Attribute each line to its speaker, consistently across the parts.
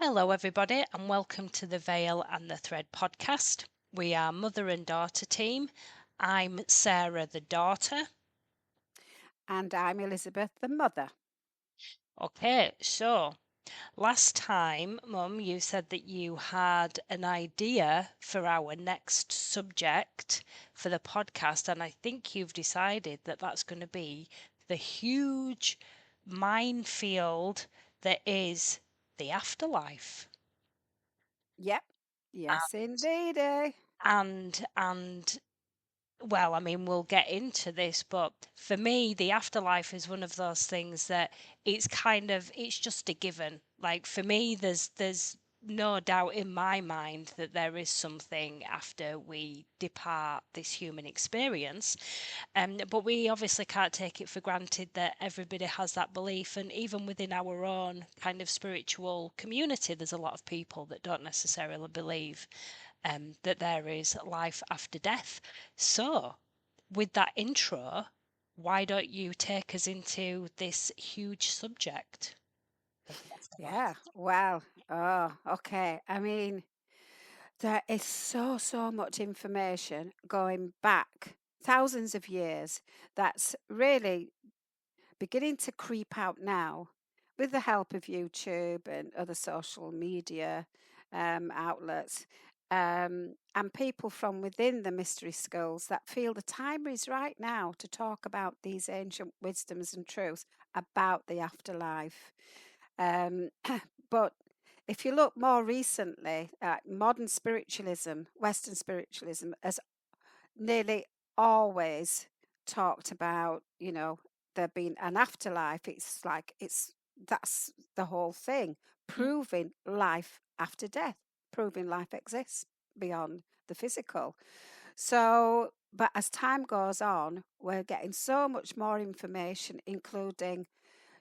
Speaker 1: Hello, everybody, and welcome to the Veil and the Thread podcast. We are mother and daughter team. I'm Sarah, the daughter.
Speaker 2: And I'm Elizabeth, the mother.
Speaker 1: Okay, so last time, Mum, you said that you had an idea for our next subject for the podcast, and I think you've decided that that's going to be the huge minefield that is the afterlife.
Speaker 2: Yep. Yes, indeedy.
Speaker 1: And well, I mean, we'll get into this, but for me, the afterlife is one of those things that it's just a given. Like for me, there's no doubt in my mind that there is something after we depart this human experience. But we obviously can't take it for granted that everybody has that belief. And even within our own kind of spiritual community, there's a lot of people that don't necessarily believe that there is life after death. So, with that intro, why don't you take us into this huge subject of the
Speaker 2: Yeah.
Speaker 1: afterlife?
Speaker 2: Well, okay. I mean, there is so much information going back thousands of years that's really beginning to creep out now with the help of YouTube and other social media outlets. And people from within the mystery schools that feel the time is right now to talk about these ancient wisdoms and truths about the afterlife. Um, but if you look more recently at modern spiritualism, Western spiritualism has nearly always talked about, there being an afterlife. It's like that's the whole thing,
Speaker 1: Mm.
Speaker 2: proving life after death, proving life exists beyond the physical. So, but as time goes on, we're getting so much more information, including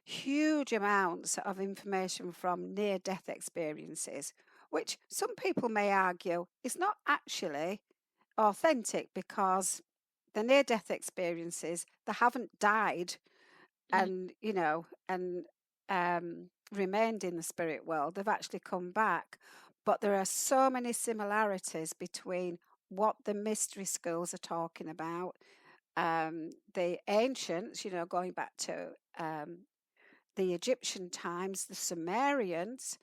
Speaker 2: huge amounts of information from near death experiences, which some people may argue is not actually authentic because the near death experiences, they haven't died
Speaker 1: Mm.
Speaker 2: and, remained in the spirit world. They've actually come back. But there are so many similarities between what the mystery schools are talking about, the ancients, going back to the Egyptian times, the Sumerians,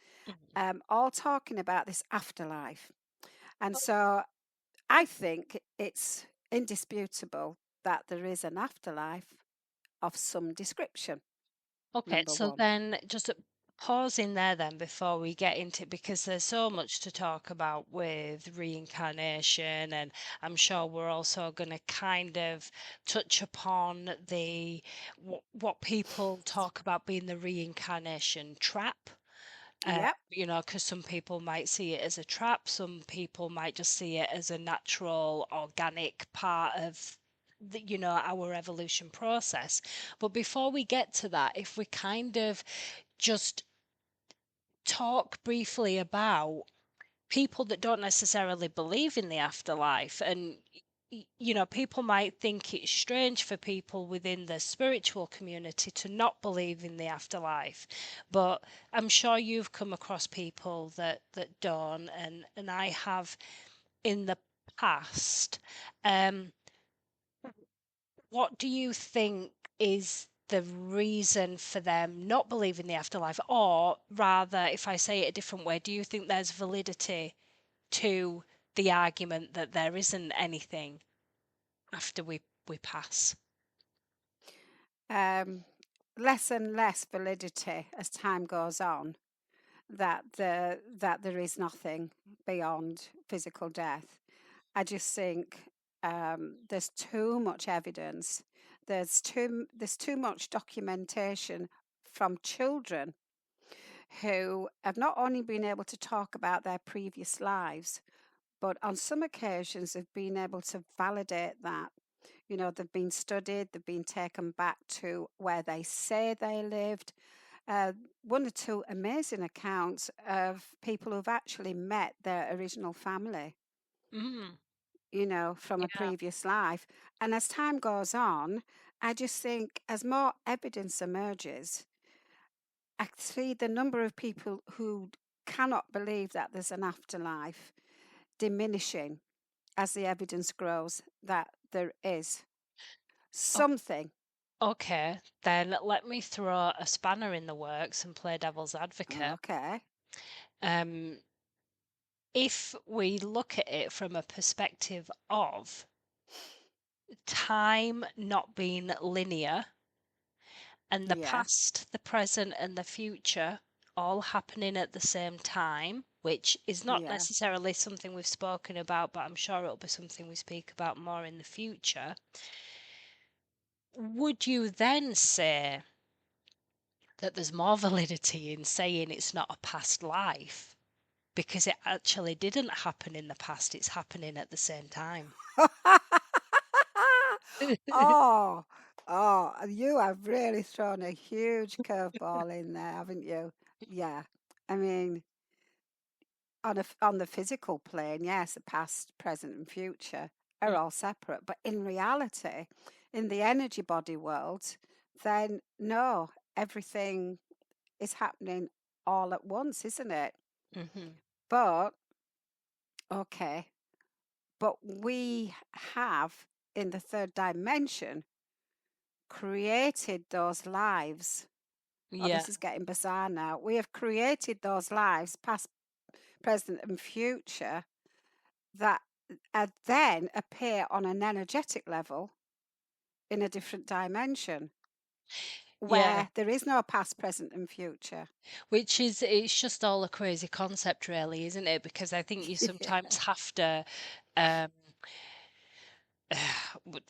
Speaker 1: Mm.
Speaker 2: all talking about this afterlife. And so I think it's indisputable that there is an afterlife of some description,
Speaker 1: Okay,
Speaker 2: number
Speaker 1: so
Speaker 2: one.
Speaker 1: then just pause in there then before we get into, because there's so much to talk about with reincarnation, and I'm sure we're also going to kind of touch upon what people talk about being the reincarnation trap.
Speaker 2: Yep.
Speaker 1: Because some people might see it as a trap, some people might just see it as a natural, organic part of our evolution process. But before we get to that, if we kind of just talk briefly about people that don't necessarily believe in the afterlife, and people might think it's strange for people within the spiritual community to not believe in the afterlife, but I'm sure you've come across people that don't, and I have in the past. um what do you think is the reason for them not believing the afterlife? Or rather, if I say it a different way, do you think there's validity to the argument that there isn't anything after we pass?
Speaker 2: Um, Less and less validity as time goes on that there is nothing beyond physical death. I just think there's too much evidence. There's too much documentation from children who have not only been able to talk about their previous lives, but on some occasions have been able to validate that. They've been studied, they've been taken back to where they say they lived. One or two amazing accounts of people who've actually met their original family,
Speaker 1: Mm,
Speaker 2: from a
Speaker 1: yeah.
Speaker 2: previous life. And as time goes on, I just think as more evidence emerges, actually the number of people who cannot believe that there's an afterlife, diminishing as the evidence grows that there is
Speaker 1: O-
Speaker 2: something.
Speaker 1: Okay, then let me throw a spanner in the works and play devil's advocate.
Speaker 2: Okay.
Speaker 1: Um, if we look at it from a perspective of time not being linear and the
Speaker 2: Yeah.
Speaker 1: past, the present, and the future all happening at the same time, which is not
Speaker 2: Yeah.
Speaker 1: necessarily something we've spoken about, but I'm sure it'll be something we speak about more in the future. Would you then say that there's more validity in saying it's not a past life because it actually didn't happen in the past, it's happening at the same time?
Speaker 2: Oh, oh, you have really thrown a huge curveball in there, haven't you? Yeah. I mean, on the physical plane, yes, the past, present, and future are
Speaker 1: Mm,
Speaker 2: all separate. But in reality, in the energy body world, then no, everything is happening all at once, isn't it?
Speaker 1: mhm.
Speaker 2: But okay, but we have in the third dimension created those lives. Oh,
Speaker 1: Yeah,
Speaker 2: this is getting bizarre now. We have created those lives, past, present, and future, that then appear on an energetic level in a different dimension
Speaker 1: yeah.
Speaker 2: where there is no past, present, and future.
Speaker 1: Which is, it's just all a crazy concept, really, isn't it? Because I think you sometimes
Speaker 2: Yeah.
Speaker 1: have to, um, w-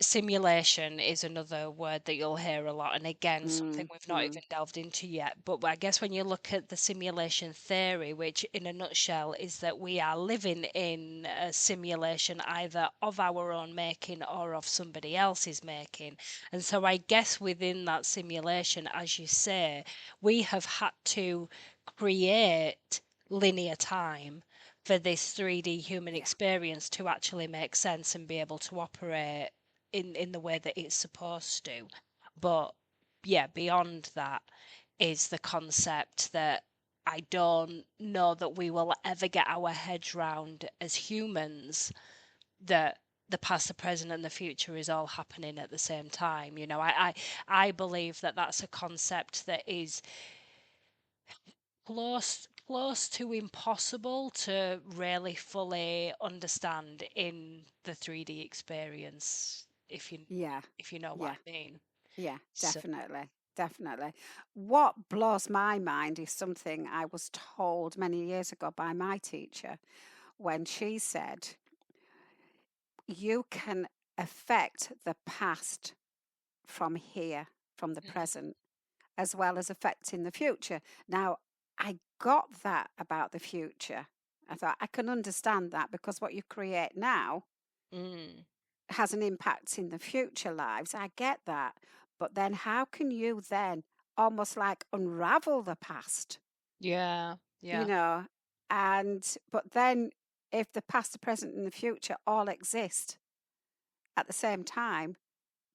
Speaker 1: simulation is another word that you'll hear a lot, and again, something
Speaker 2: Mm,
Speaker 1: we've not
Speaker 2: mm,
Speaker 1: even delved into yet. But I guess when you look at the simulation theory, which in a nutshell is that we are living in a simulation either of our own making or of somebody else's making. And so I guess within that simulation, as you say, we have had to create linear time for this 3D human
Speaker 2: yeah,
Speaker 1: experience to actually make sense and be able to operate in the way that it's supposed to. But yeah, beyond that is the concept that I don't know that we will ever get our heads round as humans, that the past, the present, and the future is all happening at the same time. I believe that that's a concept that is close to impossible to really fully understand in the 3D experience,
Speaker 2: yeah,
Speaker 1: if you know what
Speaker 2: yeah,
Speaker 1: I mean.
Speaker 2: yeah,
Speaker 1: So,
Speaker 2: definitely, definitely. What blows my mind is something I was told many years ago by my teacher when she said, you can affect the past from here, from the
Speaker 1: mhm,
Speaker 2: present, as well as affecting the future. Now, I got that about the future. I thought I can understand that because what you create now
Speaker 1: mm,
Speaker 2: has an impact in the future lives. I get that. But then how can you then almost like unravel the past,
Speaker 1: yeah,
Speaker 2: you
Speaker 1: yeah.
Speaker 2: know? But then if the past, the present, and the future all exist at the same time,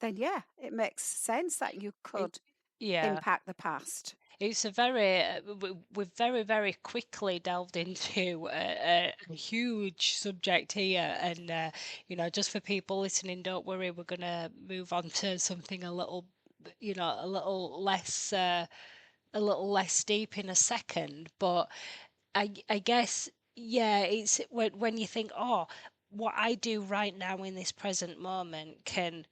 Speaker 2: then yeah, it makes sense that you
Speaker 1: It,
Speaker 2: could
Speaker 1: yeah.
Speaker 2: impact the past.
Speaker 1: It's a very, we've very, very quickly delved into a huge subject here. And, just for people listening, don't worry, we're going to move on to something a little, a little less deep in a second. But I guess, yeah, it's when you think, oh, what I do right now in this present moment can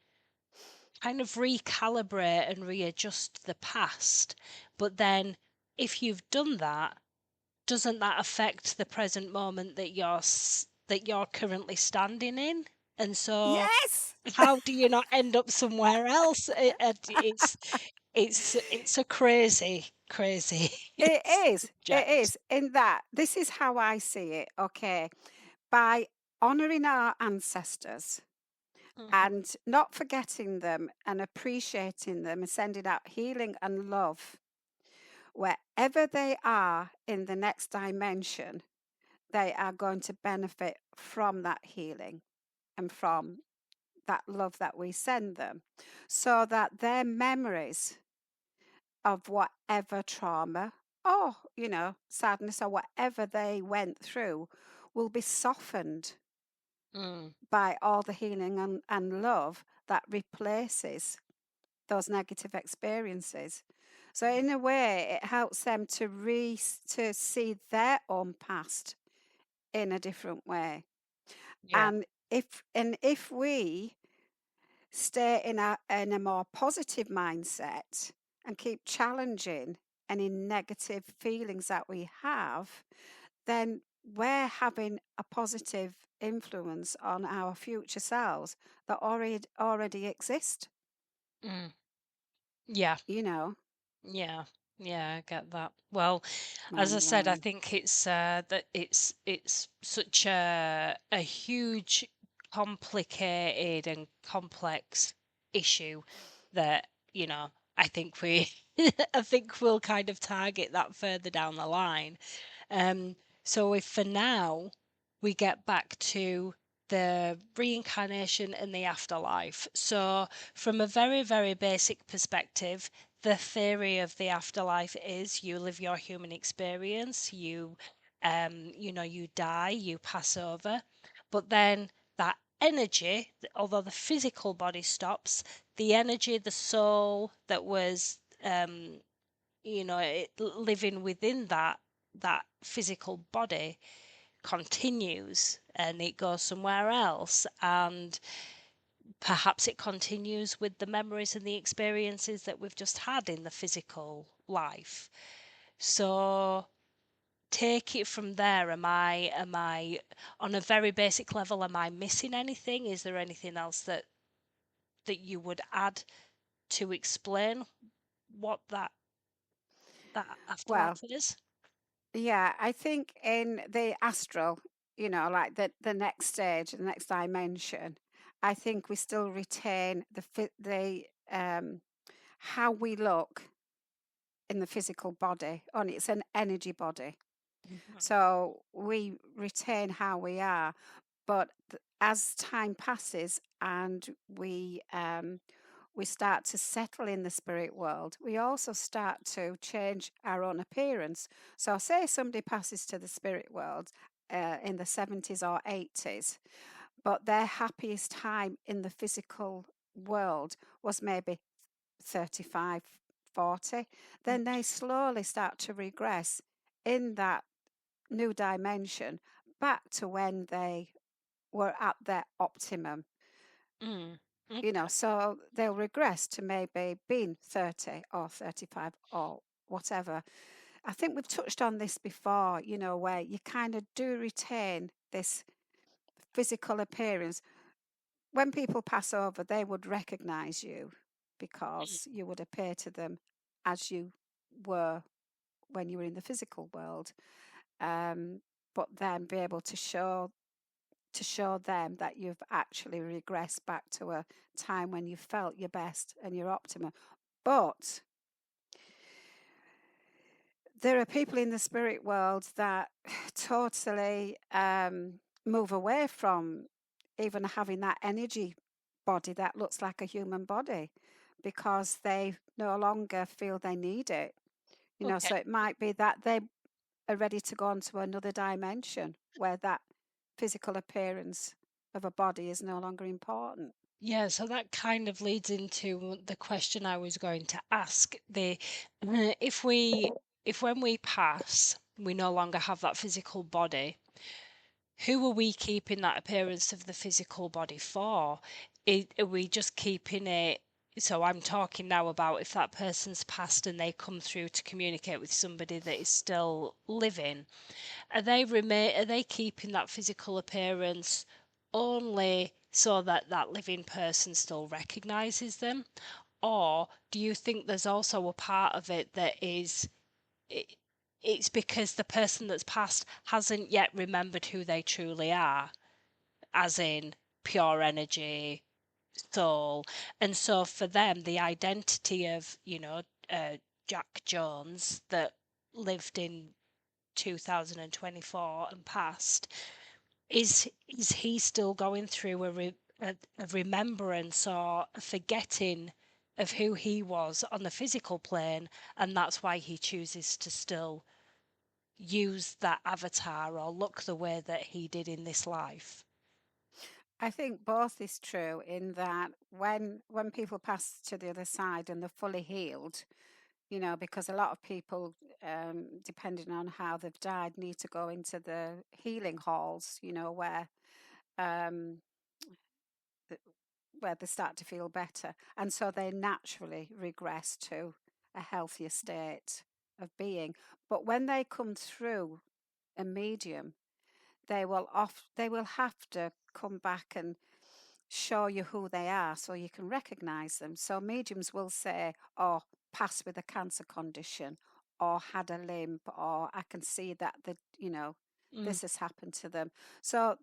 Speaker 1: kind of recalibrate and readjust the past. But then if you've done that, doesn't that affect the present moment that that you're currently standing in? And so
Speaker 2: Yes,
Speaker 1: how do you not end up somewhere else? It's a crazy, crazy
Speaker 2: it is. It
Speaker 1: subject.
Speaker 2: is. In that, this is how I see it. Okay. By honoring our ancestors
Speaker 1: Mhm.
Speaker 2: and not forgetting them and appreciating them and sending out healing and love wherever they are in the next dimension, they are going to benefit from that healing and from that love that we send them so that their memories of whatever trauma or, sadness or whatever they went through will be softened
Speaker 1: Mm,
Speaker 2: by all the healing and love that replaces those negative experiences. So
Speaker 1: mm,
Speaker 2: in a way, it helps them to see their own past in a different way.
Speaker 1: yeah,
Speaker 2: And if we stay in a more positive mindset and keep challenging any negative feelings that we have, then we're having a positive influence on our future selves that already exist,
Speaker 1: mm, yeah.
Speaker 2: you know.
Speaker 1: Yeah, yeah, I get that. Well, as I
Speaker 2: Mind
Speaker 1: said, I
Speaker 2: blowing.
Speaker 1: think it's that it's such a huge, complicated and complex issue that, I think we I think we'll kind of target that further down the line. So if for now we get back to the reincarnation and the afterlife. So from a very, very basic perspective, the theory of the afterlife is you live your human experience, you die, you pass over, but then that energy, although the physical body stops, the energy, the soul that was living within that physical body continues and it goes somewhere else, and perhaps it continues with the memories and the experiences that we've just had in the physical life. So take it from there. Am I on a very basic level, am I missing anything? Is there anything else that you would add to explain what that
Speaker 2: Well,
Speaker 1: afterlife is?
Speaker 2: yeah, I think in the astral, like the next stage, the next dimension, I think we still retain the how we look in the physical body. Only it's an energy body,
Speaker 1: Mhm.
Speaker 2: so we retain how we are. But as time passes and we start to settle in the spirit world, we also start to change our own appearance. So, say somebody passes to the spirit world in the 70s or 80s, but their happiest time in the physical world was maybe 35, 40, then they slowly start to regress in that new dimension back to when they were at their optimum.
Speaker 1: Mm. Okay.
Speaker 2: So they'll regress to maybe being 30 or 35 or whatever. I think we've touched on this before, where you kind of do retain this physical appearance. When people pass over, they would recognize you
Speaker 1: Mm.
Speaker 2: because you would appear to them as you were when you were in the physical world. Um, but then be able to show them that you've actually regressed back to a time when you felt your best and your optimum. But there are people in the spirit world that totally move away from even having that energy body that looks like a human body because they no longer feel they need it.
Speaker 1: Okay.
Speaker 2: So it might be that they are ready to go on to another dimension where that physical appearance of a body is no longer important.
Speaker 1: Yeah, so that kind of leads into the question I was going to ask. If if when we pass, we no longer have that physical body, who are we keeping that appearance of the physical body for? Are we just keeping it? So I'm talking now about if that person's passed and they come through to communicate with somebody that is still living. Are they keeping that physical appearance only so that that living person still recognizes them? Or do you think there's also a part of it that is it, it's because the person that's passed hasn't yet remembered who they truly are, as in pure energy, soul. And so for them, the identity of, Jack Jones that lived in 2024 and past, is he still going through a remembrance or a forgetting of who he was on the physical plane, and that's why he chooses to still use that avatar or look the way that he did in this life.
Speaker 2: I think both is true in that when people pass to the other side and they're fully healed, because a lot of people, depending on how they've died, need to go into the healing halls, um, th- where they start to feel better, and so they naturally regress to a healthier state of being. But when they come through a medium, they will have to come back and show you who they are so you can recognize them. So mediums will say, "Oh, pass with a cancer condition," or "had a limp," or "I can see that
Speaker 1: Mm,
Speaker 2: this has happened to them." So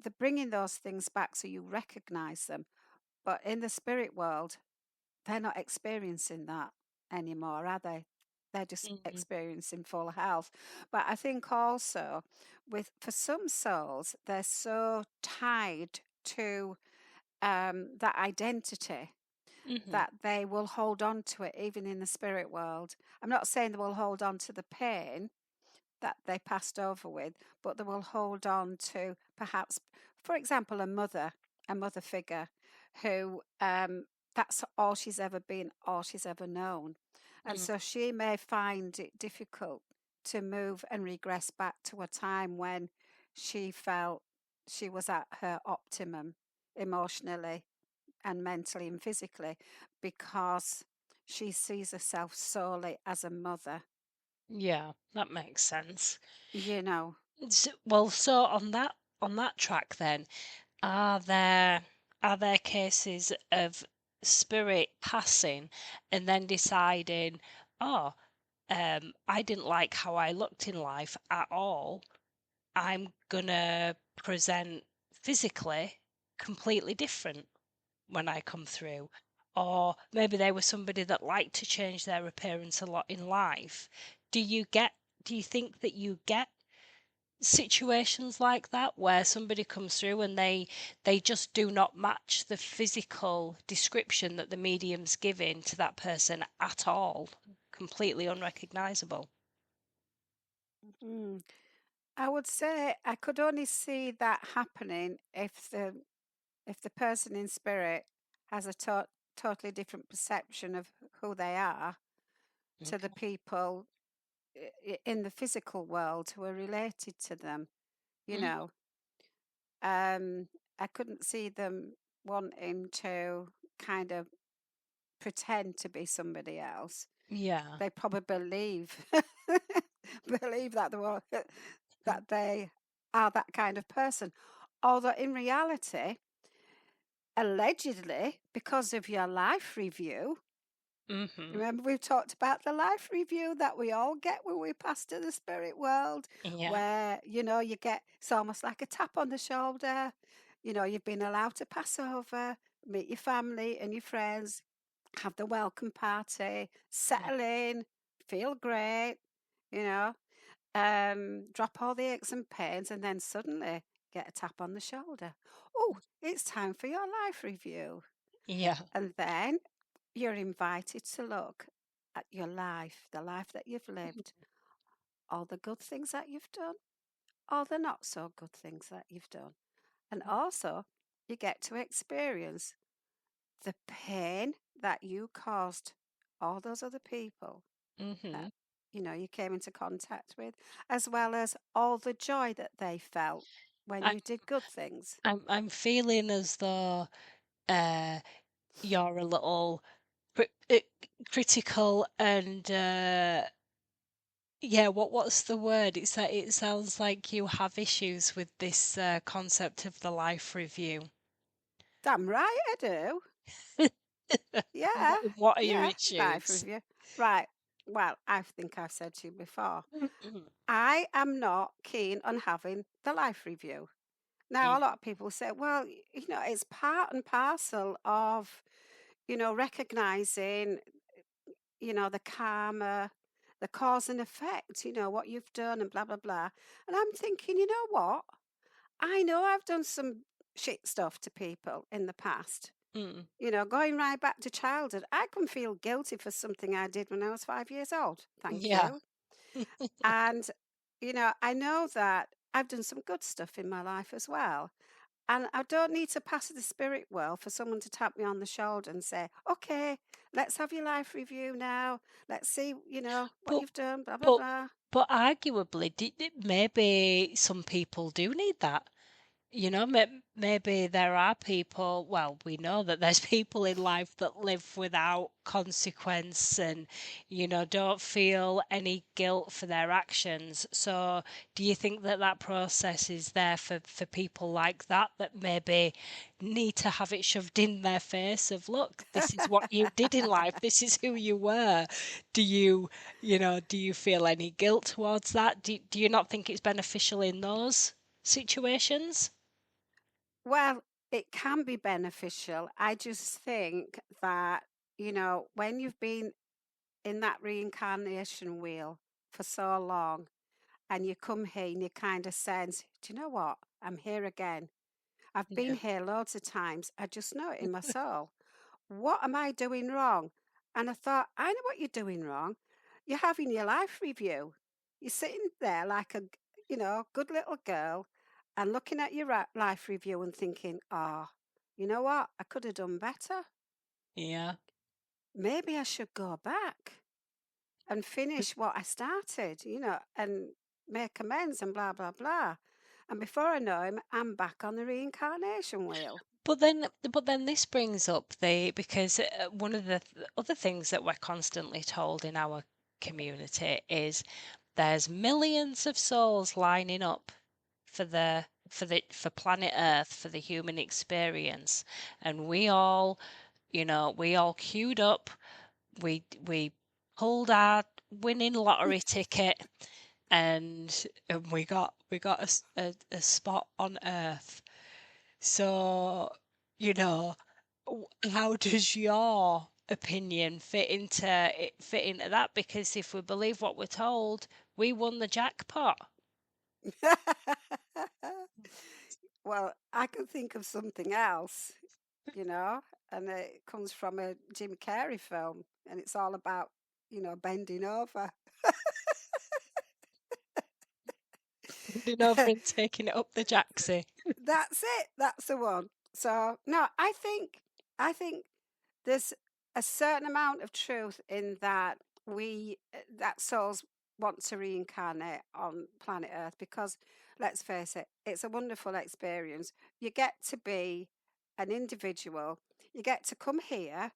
Speaker 2: the bringing those things back so you recognize them. But in the spirit world, they're not experiencing that anymore, are they? They're just
Speaker 1: mm,
Speaker 2: experiencing full health. But I think also for some souls, they're so tied to that identity
Speaker 1: mhm.
Speaker 2: that they will hold on to it even in the spirit world. I'm not saying they will hold on to the pain that they passed over with, but they will hold on to perhaps, for example, a mother figure who that's all she's ever been, all she's ever known. And
Speaker 1: Mm,
Speaker 2: so she may find it difficult to move and regress back to a time when she felt she was at her optimum emotionally and mentally and physically because she sees herself solely as a mother,
Speaker 1: yeah, that makes sense.
Speaker 2: you know.
Speaker 1: Well, so on that track then, are there are there cases of spirit passing and then deciding, oh, I didn't like how I looked in life at all. I'm gonna present physically completely different when I come through. Or maybe they were somebody that liked to change their appearance a lot in life. Do you get, do you think that you get situations like that where somebody comes through and they just do not match the physical description that the medium's giving to that person at all, completely unrecognizable?
Speaker 2: Mm. I would say I could only see that happening if the person in spirit has a totally different perception of who they are to the
Speaker 1: Okay.
Speaker 2: people in the physical world who are related to them. You
Speaker 1: Mhm.
Speaker 2: know, um, I couldn't see them wanting to kind of pretend to be somebody else.
Speaker 1: Yeah.
Speaker 2: They probably believe believe that that they are that kind of person. Although in reality, allegedly, because of your life review,
Speaker 1: Mhm.
Speaker 2: remember we've talked about the life review that we all get when we pass to the spirit world,
Speaker 1: Yeah.
Speaker 2: where you get it's almost like a tap on the shoulder. You've been allowed to pass over, meet your family and your friends, have the welcome party,
Speaker 1: Yeah.
Speaker 2: settle in, feel great, you know, drop all the aches and pains, and then suddenly get a tap on the shoulder. Oh, it's time for your life review.
Speaker 1: Yeah.
Speaker 2: And then you're invited to look at your life, the life that you've lived, all the good things that you've done, all the not so good things that you've done. And also, you get to experience the pain that you caused all those other people that
Speaker 1: Mhm.
Speaker 2: you came into contact with, as well as all the joy that they felt when
Speaker 1: I'm
Speaker 2: you did good things.
Speaker 1: I'm feeling as though uh you're a little cri- uh, critical and yeah, what's the word? It's that it sounds like you have issues with this concept of the life review.
Speaker 2: Damn right I do. Yeah,
Speaker 1: What are your
Speaker 2: yeah, life
Speaker 1: issues?
Speaker 2: review. Right. Well, I think I've said to you before,
Speaker 1: Mhm.
Speaker 2: I am not keen on having the life review. Now,
Speaker 1: Yeah.
Speaker 2: a lot of people say, well, it's part and parcel of, recognizing, the karma, the cause and effect, what you've done and blah, blah, blah. And I'm thinking, you know what? I know I've done some shit stuff to people in the past.
Speaker 1: Mm.
Speaker 2: Going right back to childhood, I can feel guilty for something I did when I was 5 years old. Thank
Speaker 1: Yeah.
Speaker 2: you. And, I know that I've done some good stuff in my life as well. And I don't need to pass the spirit world for someone to tap me on the shoulder and say, okay, let's have your life review now. Let's see, what
Speaker 1: But
Speaker 2: you've done, blah, blah,
Speaker 1: but
Speaker 2: blah.
Speaker 1: but arguably, maybe some people do need that. Maybe there are people, well, we know that there's people in life that live without consequence and, don't feel any guilt for their actions. So, do you think that that process is there for people like that maybe need to have it shoved in their face of, look, this is what you did in life, this is who you were? Do do you feel any guilt towards that? Do you not think it's beneficial in those situations?
Speaker 2: Well, it can be beneficial. I just think that, when you've been in that reincarnation wheel for so long and you come here and you kind of sense, do you know what? I'm here again. I've been
Speaker 1: Yeah.
Speaker 2: here loads of times. I just know it in my soul. What am I doing wrong? And I thought, I know what you're doing wrong. You're having your life review. You're sitting there like a, good little girl and looking at your life review and thinking, oh, you know what? I could have done better.
Speaker 1: Yeah.
Speaker 2: Maybe I should go back and finish what I started, and make amends and blah, blah, blah. And before I know him, I'm back on the reincarnation wheel.
Speaker 1: But then this brings up because one of the other things that we're constantly told in our community is there's millions of souls lining up for planet Earth for the human experience, and we all queued up. We pulled our winning lottery ticket, and we got a spot on Earth. So, how does your opinion fit into that? Because if we believe what we're told, we won the jackpot.
Speaker 2: Well, I can think of something else, you know, and it comes from a Jim Carrey film, and it's all about, bending over.
Speaker 1: Bending over and taking it up the jacksie.
Speaker 2: That's it. That's the one. So no, I think there's a certain amount of truth in that that souls want to reincarnate on planet Earth because let's face it, it's a wonderful experience. You get to be an individual. You get to come here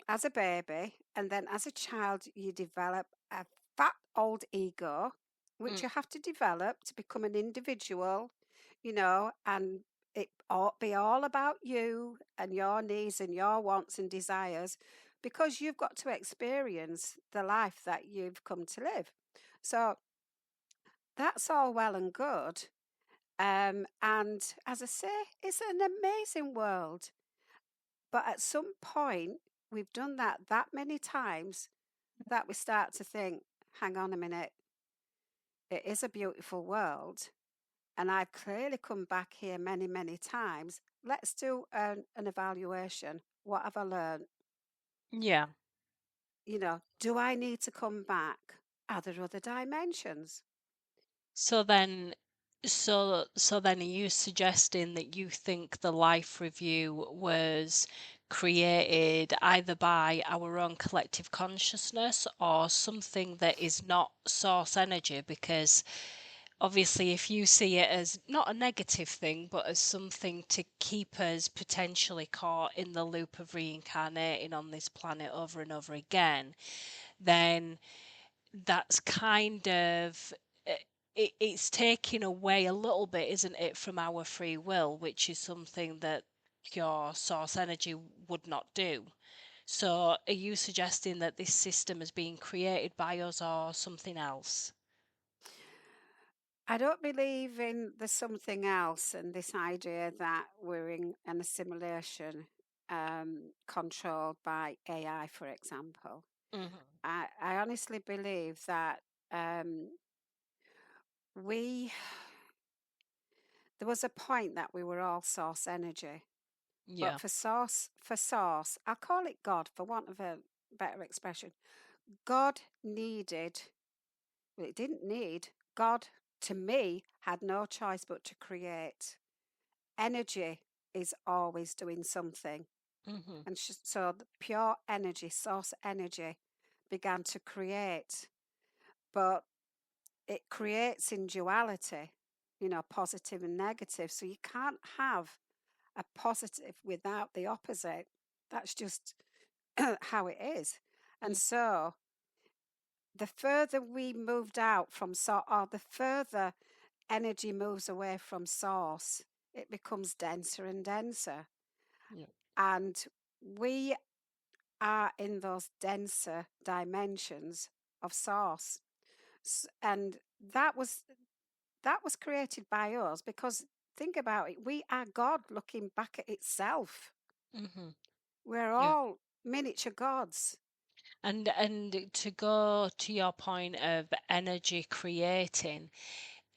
Speaker 2: as a baby, and then as a child, you develop a fat old ego, which
Speaker 1: Mm.
Speaker 2: you have to develop to become an individual, and it ought be all about you and your needs and your wants and desires because you've got to experience the life that you've come to live. So that's all well and good. And as I say, it's an amazing world. But at some point, we've done that many times that we start to think, hang on a minute, it is a beautiful world. And I've clearly come back here many, many times. Let's do an evaluation. What have I learned?
Speaker 1: Yeah.
Speaker 2: Do I need to come back? Are there other dimensions?
Speaker 1: So then, so then, are you suggesting that you think the life review was created either by our own collective consciousness or something that is not source energy? Because obviously, if you see it as not a negative thing, but as something to keep us potentially caught in the loop of reincarnating on this planet over and over again, then that's kind of it's taking away a little bit, isn't it, from our free will, which is something that your source energy would not do. So, are you suggesting that this system has been created by us or something else?
Speaker 2: I don't believe in the something else and this idea that we're in an assimilation controlled by AI, for example.
Speaker 1: Hmm.
Speaker 2: I honestly believe that um, we there was a point that we were all source energy, But
Speaker 1: Yeah.
Speaker 2: for source, I'll call it God for want of a better expression. God needed, well, it didn't need, God to me had no choice but to create. Energy is always doing something.
Speaker 1: Mm-hmm.
Speaker 2: And so the pure energy, source energy, began to create. But it creates in duality, positive and negative. So you can't have a positive without the opposite. That's just how it is. And so the further we moved out from source, or the further energy moves away from source, it becomes denser and denser.
Speaker 1: Yeah.
Speaker 2: And we are in those denser dimensions of source. And that was created by us because think about it, we are God looking back at itself.
Speaker 1: Mm-hmm.
Speaker 2: We're
Speaker 1: Yeah.
Speaker 2: all miniature gods.
Speaker 1: And to go to your point of energy creating,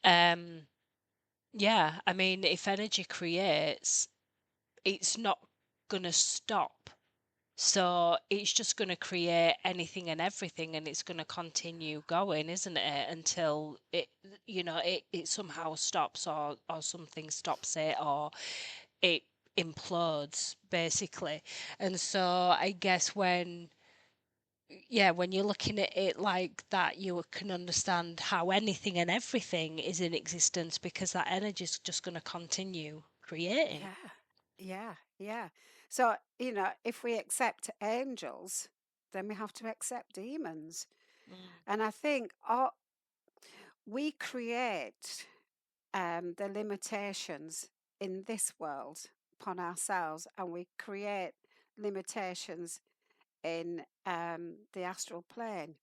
Speaker 1: um, yeah, I mean, if energy creates, it's not gonna stop. So it's just going to create anything and everything, and it's going to continue going, isn't it? Until it somehow stops, or something stops it, or it implodes, basically. And so I guess when you're looking at it like that, you can understand how anything and everything is in existence because that energy is just going to continue creating.
Speaker 2: Yeah, yeah, yeah. So, if we accept angels, then we have to accept demons.
Speaker 1: Mm,
Speaker 2: And I think we create the limitations in this world upon ourselves, and we create limitations in the astral plane.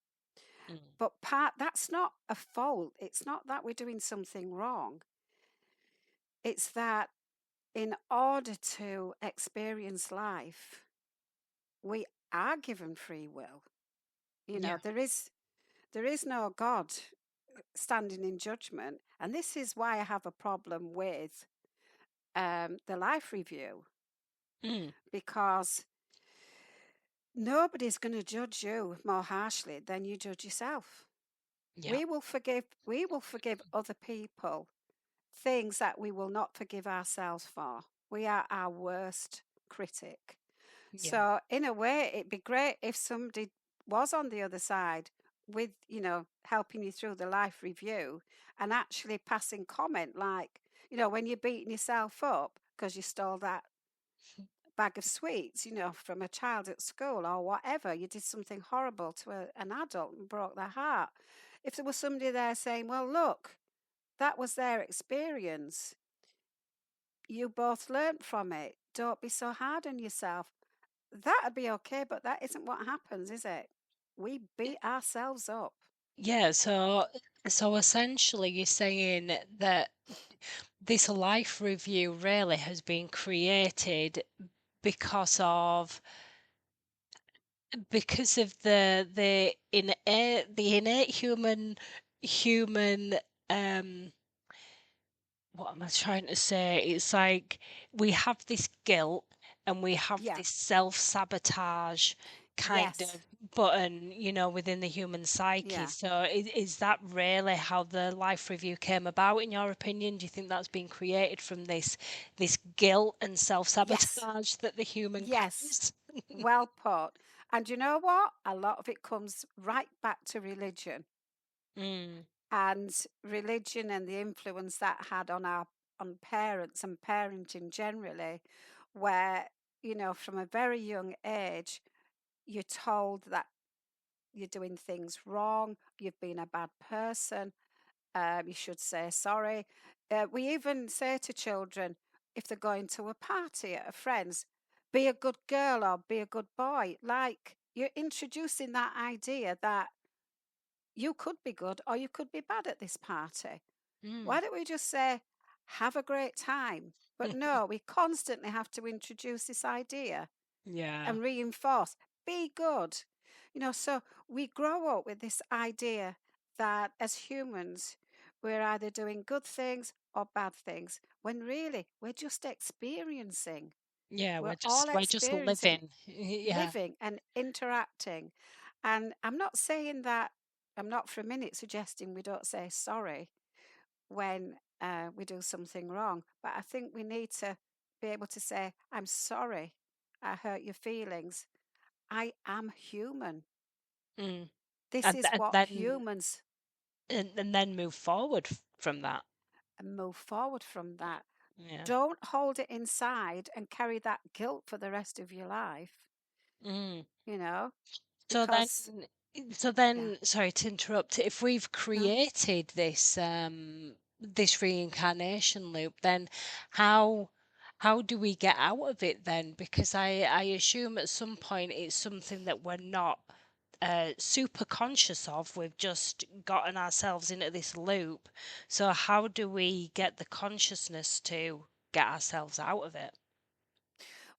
Speaker 1: mm,
Speaker 2: But that's not a fault. It's not that we're doing something wrong. It's that in order to experience life, we are given free will.
Speaker 1: yeah.
Speaker 2: There is no God standing in judgment, and this is why I have a problem with the life review,
Speaker 1: Mm,
Speaker 2: because nobody's going to judge you more harshly than you judge yourself.
Speaker 1: yeah.
Speaker 2: We will forgive other people things that we will not forgive ourselves for. We are our worst critic.
Speaker 1: Yeah.
Speaker 2: So, in a way, it'd be great if somebody was on the other side with, helping you through the life review and actually passing comment like, when you're beating yourself up because you stole that bag of sweets, from a child at school or whatever, you did something horrible to an adult and broke their heart. If there was somebody there saying, well, look, that was their experience. You both learnt from it. Don't be so hard on yourself. That'd be okay, but that isn't what happens, is it? We beat ourselves up.
Speaker 1: Yeah, so essentially you're saying that this life review really has been created because of the innate human um what am I trying to say? It's like we have this guilt and we have
Speaker 2: Yeah.
Speaker 1: this self-sabotage kind
Speaker 2: Yes.
Speaker 1: of button, within the human psyche.
Speaker 2: Yeah.
Speaker 1: So is that really how the life review came about, in your opinion? Do you think that's been created from this guilt and
Speaker 2: Yes.
Speaker 1: self-sabotage that the human
Speaker 2: Yes.
Speaker 1: carries?
Speaker 2: Well put. And you know what? A lot of it comes right back to religion
Speaker 1: Mm,
Speaker 2: and the influence that had on parents and parenting generally, where, from a very young age, you're told that you're doing things wrong, you've been a bad person, you should say sorry. We even say to children, if they're going to a party at a friend's, be a good girl or be a good boy. Like you're introducing that idea that you could be good or you could be bad at this party.
Speaker 1: mm.
Speaker 2: Why don't we just say, have a great time? But no, we constantly have to introduce this idea
Speaker 1: Yeah.
Speaker 2: and reinforce, be good. So we grow up with this idea that as humans, we're either doing good things or bad things, when really we're just experiencing.
Speaker 1: Yeah,
Speaker 2: We're
Speaker 1: we're
Speaker 2: all
Speaker 1: just
Speaker 2: experiencing,
Speaker 1: living. Yeah.
Speaker 2: living and interacting. And I'm not saying that, I'm not for a minute suggesting we don't say sorry when we do something wrong, but I think we need to be able to say, I'm sorry, I hurt your feelings. I am human.
Speaker 1: Mm.
Speaker 2: This is
Speaker 1: And
Speaker 2: what
Speaker 1: then
Speaker 2: humans,
Speaker 1: and then move forward from that.
Speaker 2: and move forward from that.
Speaker 1: Yeah.
Speaker 2: Don't hold it inside and carry that guilt for the rest of your life,
Speaker 1: Mm.
Speaker 2: you know,
Speaker 1: So then,
Speaker 2: because, yeah,
Speaker 1: sorry to interrupt. If we've
Speaker 2: no.
Speaker 1: created this reincarnation loop, then how how do we get out of it then? Because I assume at some point it's something that we're not super conscious of. We've just gotten ourselves into this loop. So how do we get the consciousness to get ourselves out of it?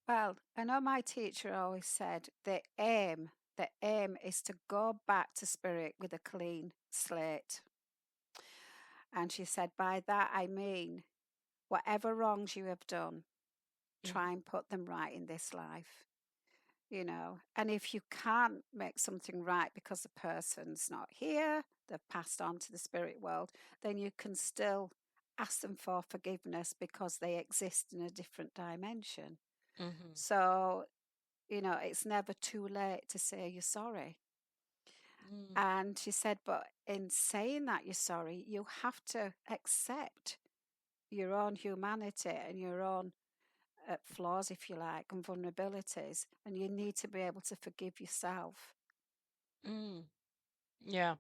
Speaker 2: Well, I know my teacher always said the aim is to go back to spirit with a clean slate. And she said, by that I mean, whatever wrongs you have done, try and put them right in this life, you know. And if you can't make something right because the person's not here, they've passed on to the spirit world, then you can still ask them for forgiveness because they exist in a different dimension.
Speaker 1: Mm-hmm.
Speaker 2: So, you know, it's never too late to say you're sorry.
Speaker 1: Mm-hmm.
Speaker 2: And she said, but in saying that you're sorry, you have to accept your own humanity and your own flaws, if you like, and vulnerabilities. And you need to be able to forgive yourself
Speaker 1: Mm. Yeah.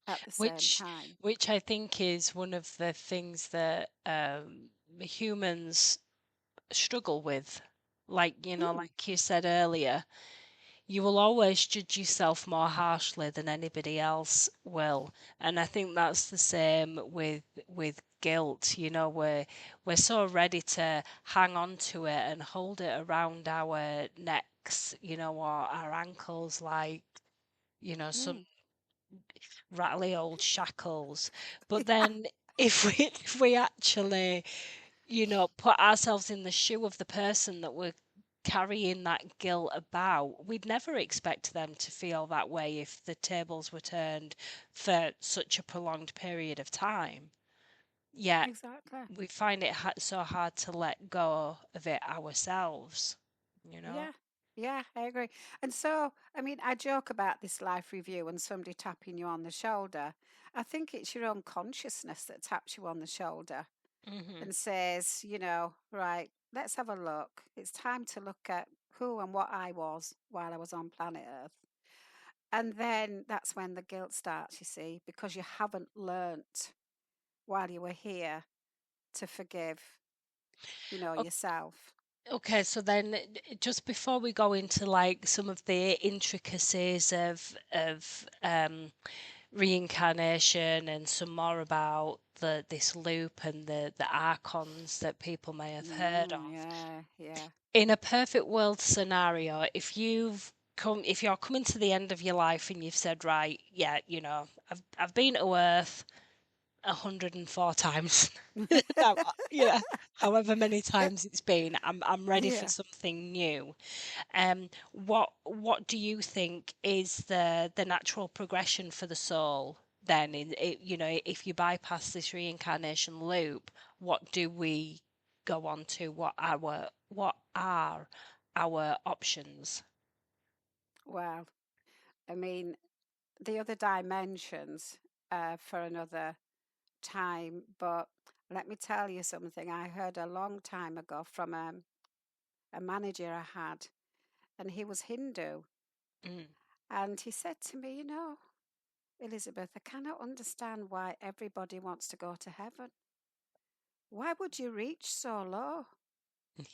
Speaker 2: at the same
Speaker 1: which
Speaker 2: time.
Speaker 1: which I think is one of the things that humans struggle with. Like,
Speaker 2: Mm,
Speaker 1: like you said earlier, you will always judge yourself more harshly than anybody else will. And I think that's the same with guilt. We're so ready to hang on to it and hold it around our necks, or our ankles like, some
Speaker 2: mm.
Speaker 1: rattly old shackles. But then if we if we actually, put ourselves in the shoe of the person that we're carrying that guilt about, we'd never expect them to feel that way if the tables were turned for such a prolonged period of time. Yet
Speaker 2: Exactly.
Speaker 1: we find it so hard to let go of it ourselves, you know?
Speaker 2: Yeah. Yeah, I agree. And so, I mean, I joke about this life review and somebody tapping you on the shoulder. I think it's your own consciousness that taps you on the shoulder
Speaker 1: Hmm.
Speaker 2: and says, you know, right, let's have a look. It's time to look at who and what I was while I was on planet Earth. And then that's when the guilt starts, you see, because you haven't learnt while you were here to forgive, you know, yourself.
Speaker 1: Okay, so then just before we go into like some of the intricacies of reincarnation and some more about this loop and the archons that people may have heard
Speaker 2: Mm,
Speaker 1: of.
Speaker 2: yeah, yeah.
Speaker 1: In a perfect world scenario, if you're coming to the end of your life and you've said, right, yeah, I've been to Earth 104 times. Now, however many times it's been, I'm ready for
Speaker 2: Yeah.
Speaker 1: something new. What do you think is the natural progression for the soul then? If you bypass this reincarnation loop, what do we go on to? What are our options?
Speaker 2: Well, I mean, the other dimensions for another time, but let me tell you something. I heard a long time ago from a manager I had, and he was Hindu.
Speaker 1: Mm.
Speaker 2: And he said to me, you know, Elizabeth, I cannot understand why everybody wants to go to heaven. Why would you reach so low?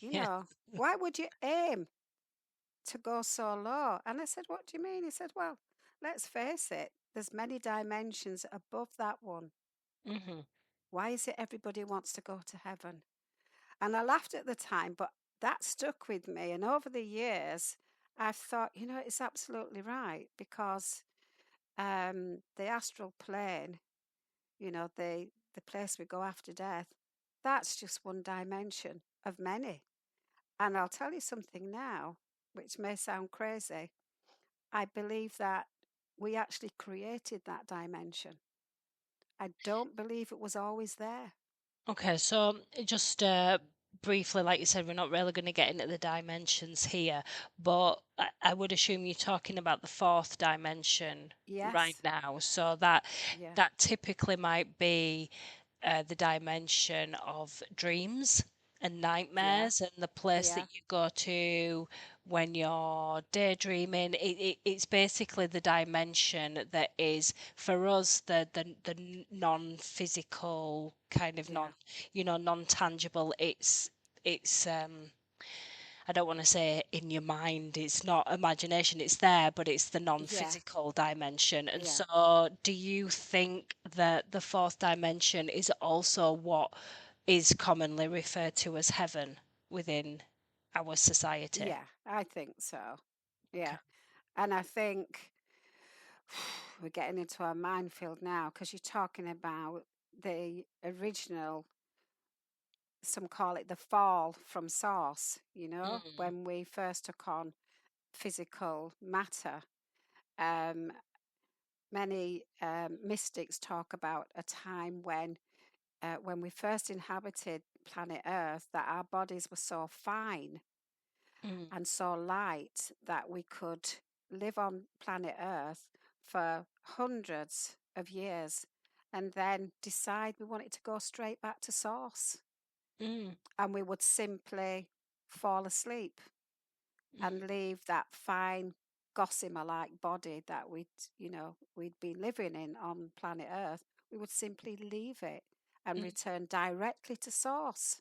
Speaker 2: You
Speaker 1: Yeah.
Speaker 2: know, why would you aim to go so low? And I said, what do you mean? He said, well, let's face it, there's many dimensions above that one.
Speaker 1: Hmm.
Speaker 2: Why is it everybody wants to go to heaven? And I laughed at the time, but that stuck with me. And over the years, I've thought, you know, it's absolutely right because the astral plane, you know, the place we go after death, that's just one dimension of many. And I'll tell you something now, which may sound crazy. I believe that we actually created that dimension. I don't believe it was always there.
Speaker 1: Okay, so just briefly, like you said, we're not really going to get into the dimensions here, but I would assume you're talking about the fourth dimension right
Speaker 2: Yes.
Speaker 1: now. So that
Speaker 2: Yeah.
Speaker 1: that typically might be the dimension of dreams and
Speaker 2: Yeah.
Speaker 1: nightmares, and the place
Speaker 2: Yeah.
Speaker 1: that you go to when you're daydreaming. It's basically the dimension that is for us the non-physical kind of
Speaker 2: Yeah.
Speaker 1: non-tangible. It's I don't want to say in your mind, it's not imagination, it's there, but it's the
Speaker 2: Yeah.
Speaker 1: non-physical dimension. And
Speaker 2: Yeah.
Speaker 1: so, do you think that the fourth dimension is also what is commonly referred to as heaven within our society?
Speaker 2: Yeah. I think so.
Speaker 1: Okay.
Speaker 2: Yeah. And I think we're getting into a minefield now because you're talking about the original, some call it the fall from source,
Speaker 1: Mm,
Speaker 2: when we first took on physical matter. Um, Many mystics talk about a time when we first inhabited planet Earth, that our bodies were so fine
Speaker 1: mm,
Speaker 2: and so light that we could live on planet Earth for hundreds of years and then decide we wanted to go straight back to source.
Speaker 1: mm,
Speaker 2: And we would simply fall asleep and
Speaker 1: mm,
Speaker 2: leave that fine gossamer like body that we'd been living in on planet Earth. We would simply leave it and
Speaker 1: mm,
Speaker 2: return directly to source.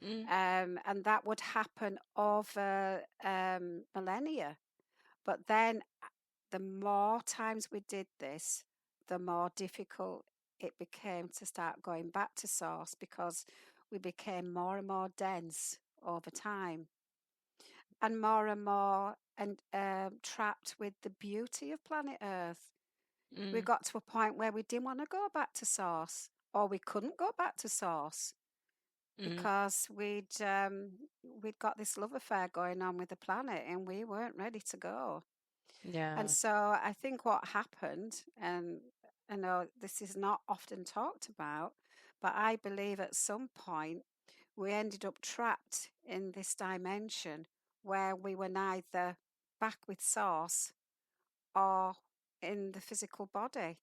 Speaker 1: mm,
Speaker 2: And that would happen over millennia. But then the more times we did this, the more difficult it became to start going back to source because we became more and more dense over time and more and trapped with the beauty of planet Earth. We
Speaker 1: mm,
Speaker 2: got to a point where we didn't want to go back to source, or we couldn't go back to source
Speaker 1: mm.
Speaker 2: because we'd got this love affair going on with the planet, and we weren't ready to go. And
Speaker 1: Yeah.
Speaker 2: so I think what happened, and I know this is not often talked about, but I believe at some point we ended up trapped in this dimension where we were neither back with source or in the physical body.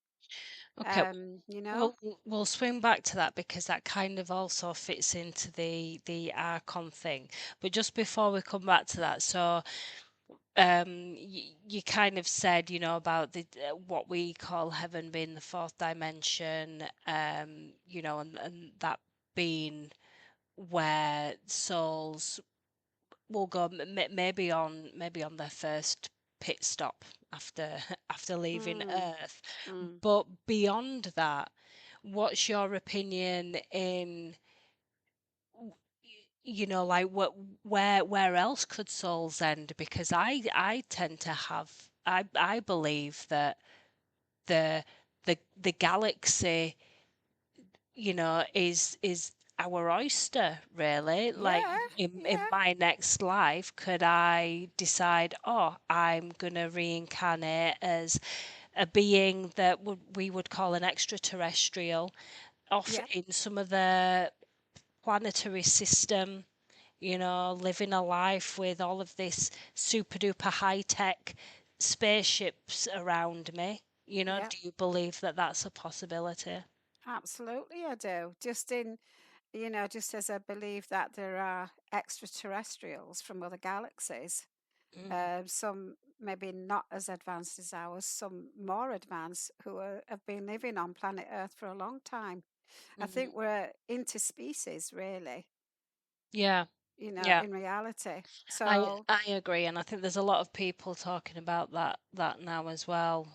Speaker 1: Okay.
Speaker 2: You know?
Speaker 1: We'll swing back to that because that kind of also fits into the Archon thing. But just before we come back to that, so you kind of said, about the what we call heaven being the fourth dimension, and that being where souls will go maybe on their first pit stop after after leaving
Speaker 2: Mm,
Speaker 1: Earth.
Speaker 2: mm.
Speaker 1: But beyond that, what's your opinion in like where else could souls end? Because I tend to have I believe that the the galaxy, is our oyster, really. Like
Speaker 2: Yeah,
Speaker 1: in
Speaker 2: yeah,
Speaker 1: my next life, could I decide, oh, I'm gonna reincarnate as a being that we would call an extraterrestrial, off
Speaker 2: yeah,
Speaker 1: in some of the planetary system, living a life with all of this super duper high tech spaceships around me.
Speaker 2: yeah.
Speaker 1: Do you believe that that's a possibility?
Speaker 2: Absolutely, I do. Just as I believe that there are extraterrestrials from other galaxies,
Speaker 1: Mm,
Speaker 2: some maybe not as advanced as ours, some more advanced have been living on planet Earth for a long time. I
Speaker 1: mhm.
Speaker 2: think we're interspecies, really,
Speaker 1: Yeah, yeah,
Speaker 2: in reality.
Speaker 1: I
Speaker 2: So,
Speaker 1: I agree, and I think there's a lot of people talking about that now as well.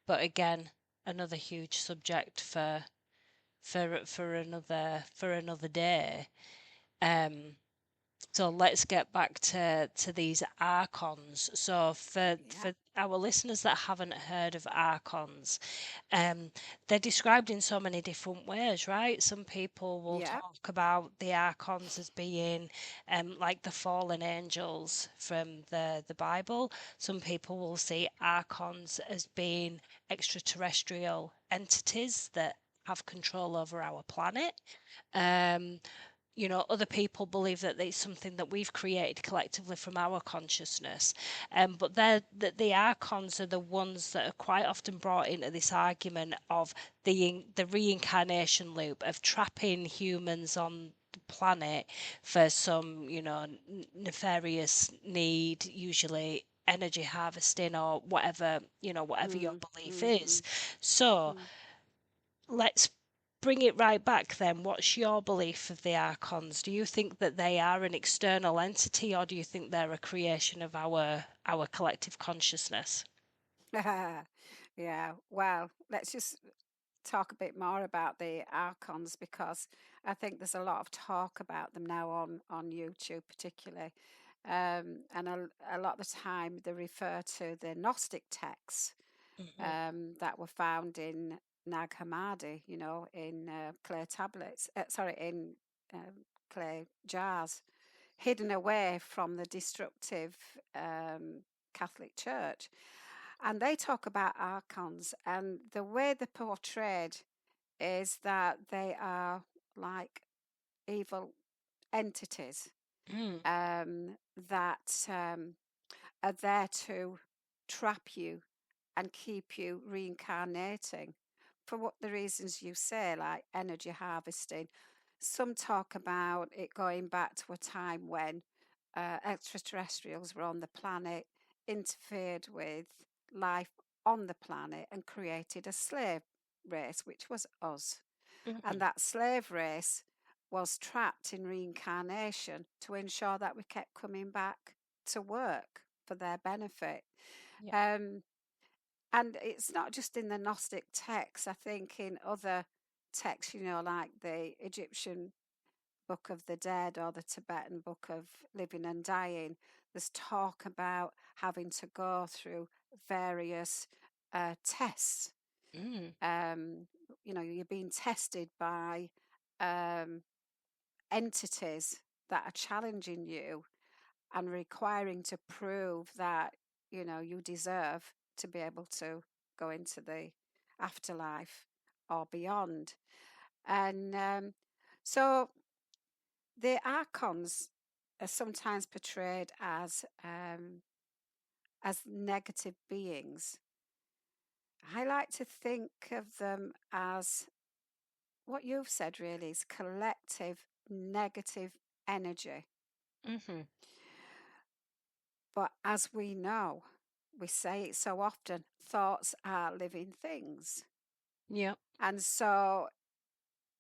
Speaker 1: But again, another huge subject for another day. Um, So let's get back to these archons. So
Speaker 2: Yeah.
Speaker 1: for our listeners that haven't heard of archons, um, they're described in so many different ways, right? Some people will
Speaker 2: Yeah.
Speaker 1: talk about the archons as being like the fallen angels from the Bible. Some people will see archons as being extraterrestrial entities that have control over our planet. Um, other people believe that it's something that we've created collectively from our consciousness. But the archons are the ones that are quite often brought into this argument of the reincarnation loop of trapping humans on the planet for some, nefarious need, usually energy harvesting or whatever your
Speaker 2: Mm,
Speaker 1: belief
Speaker 2: mm,
Speaker 1: is.
Speaker 2: mm,
Speaker 1: So
Speaker 2: mm.
Speaker 1: let's bring it right back then. What's your belief of the archons? Do you think that they are an external entity, or do you think they're a creation of our collective consciousness?
Speaker 2: Yeah. Well, let's just talk a bit more about the archons because I think there's a lot of talk about them now on YouTube, particularly, and a lot of the time they refer to the Gnostic texts
Speaker 1: Hmm.
Speaker 2: that were found in Nag Hammadi, in clay tablets. Sorry, in clay jars, hidden away from the destructive Catholic Church. And they talk about archons, and the way they're portrayed is that they are like evil entities
Speaker 1: Mm,
Speaker 2: that are there to trap you and keep you reincarnating for what the reasons you say, like energy harvesting. Some talk about it going back to a time when extraterrestrials were on the planet, interfered with life on the planet, and created a slave race, which was us. And
Speaker 1: hmm.
Speaker 2: that slave race was trapped in reincarnation to ensure that we kept coming back to work for their benefit.
Speaker 1: Yeah.
Speaker 2: Um, and it's not just in the Gnostic texts, I think in other texts, like the Egyptian Book of the Dead or the Tibetan Book of Living and Dying, there's talk about having to go through various tests.
Speaker 1: Mm,
Speaker 2: Um, you're being tested by um, entities that are challenging you and requiring to prove that you deserve to be able to go into the afterlife or beyond. And so the archons are sometimes portrayed as negative beings. I like to think of them as what you've said really is collective negative energy.
Speaker 1: hmm.
Speaker 2: But as we know, we say it so often, thoughts are living things.
Speaker 1: Yeah.
Speaker 2: And so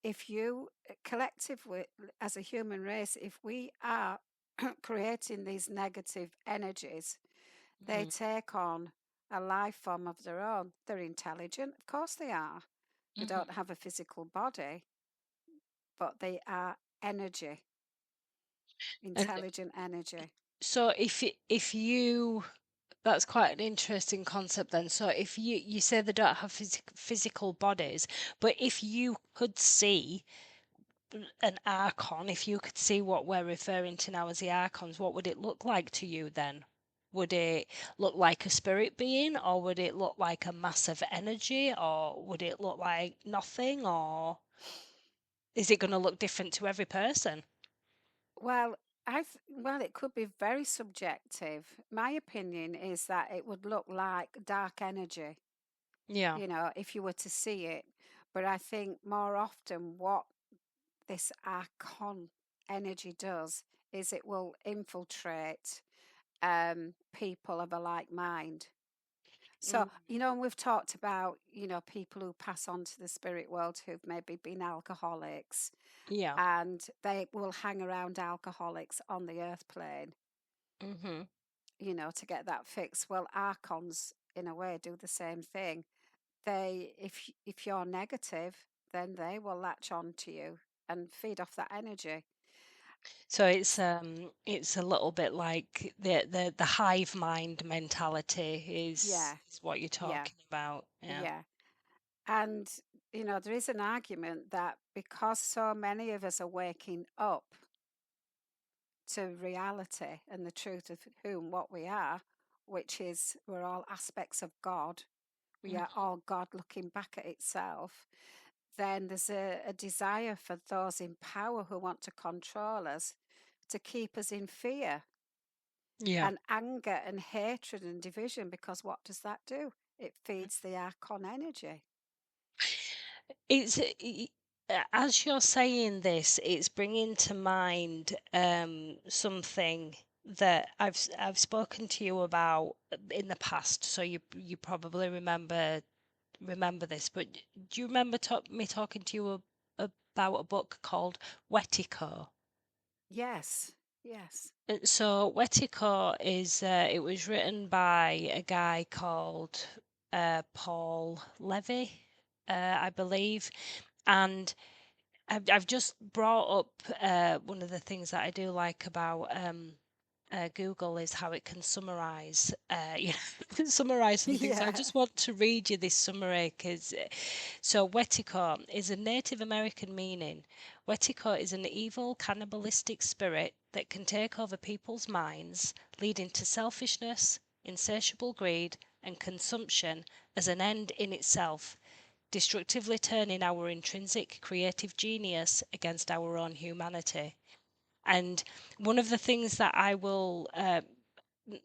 Speaker 2: if you collectively, as a human race, if we are creating these negative energies, they
Speaker 1: Hmm.
Speaker 2: take on a life form of their own. They're intelligent, of course they are. They
Speaker 1: Hmm.
Speaker 2: don't have a physical body, but they are energy,
Speaker 1: And
Speaker 2: intelligent energy.
Speaker 1: so if you that's quite an interesting concept then. So if you say they don't have physical bodies, but if you could see an archon, if you could see what we're referring to now as the archons, what would it look like to you then? Would it look like a spirit being, or would it look like a massive energy, or would it look like nothing, or is it going to look different to every person?
Speaker 2: Well, well, it could be very subjective. My opinion is that it would look like dark energy,
Speaker 1: Yeah.
Speaker 2: if you were to see it. But I think more often what this archon energy does is it will infiltrate people of a like mind. So,
Speaker 1: Mm,
Speaker 2: we've talked about, people who pass on to the spirit world who've maybe been alcoholics
Speaker 1: yeah.
Speaker 2: and they will hang around alcoholics on the earth plane,
Speaker 1: Mm-hmm.
Speaker 2: to get that fix. Well, archons, in a way, do the same thing. If you're negative, then they will latch on to you and feed off that energy.
Speaker 1: So it's a little bit like the hive mind mentality
Speaker 2: Yeah,
Speaker 1: is what you're
Speaker 2: yeah,
Speaker 1: talking about. Yeah.
Speaker 2: yeah. And, there is an argument that because so many of us are waking up to reality and the truth of who and what we are, which is we're all aspects of God, we are all God looking back at itself, then there's a desire for those in power who want to control us to keep us in fear
Speaker 1: Yeah.
Speaker 2: and anger and hatred and division, because what does that do? It feeds the Archon energy.
Speaker 1: It's as you're saying this, it's bringing to mind something that I've spoken to you about in the past. So you probably remember this, but do you remember me talking to you about a book called Wetico?
Speaker 2: Yes, yes.
Speaker 1: So Wetico is it was written by a guy called Paul Levy, I believe, and I've just brought up one of the things that I do like about Google is how it can summarize, summarize something. So I
Speaker 2: Yeah.
Speaker 1: just want to read you this summary because so Wetiko is a Native American meaning. Wetiko is an evil, cannibalistic spirit that can take over people's minds, leading to selfishness, insatiable greed, and consumption as an end in itself, destructively turning our intrinsic creative genius against our own humanity. And one of the things that I will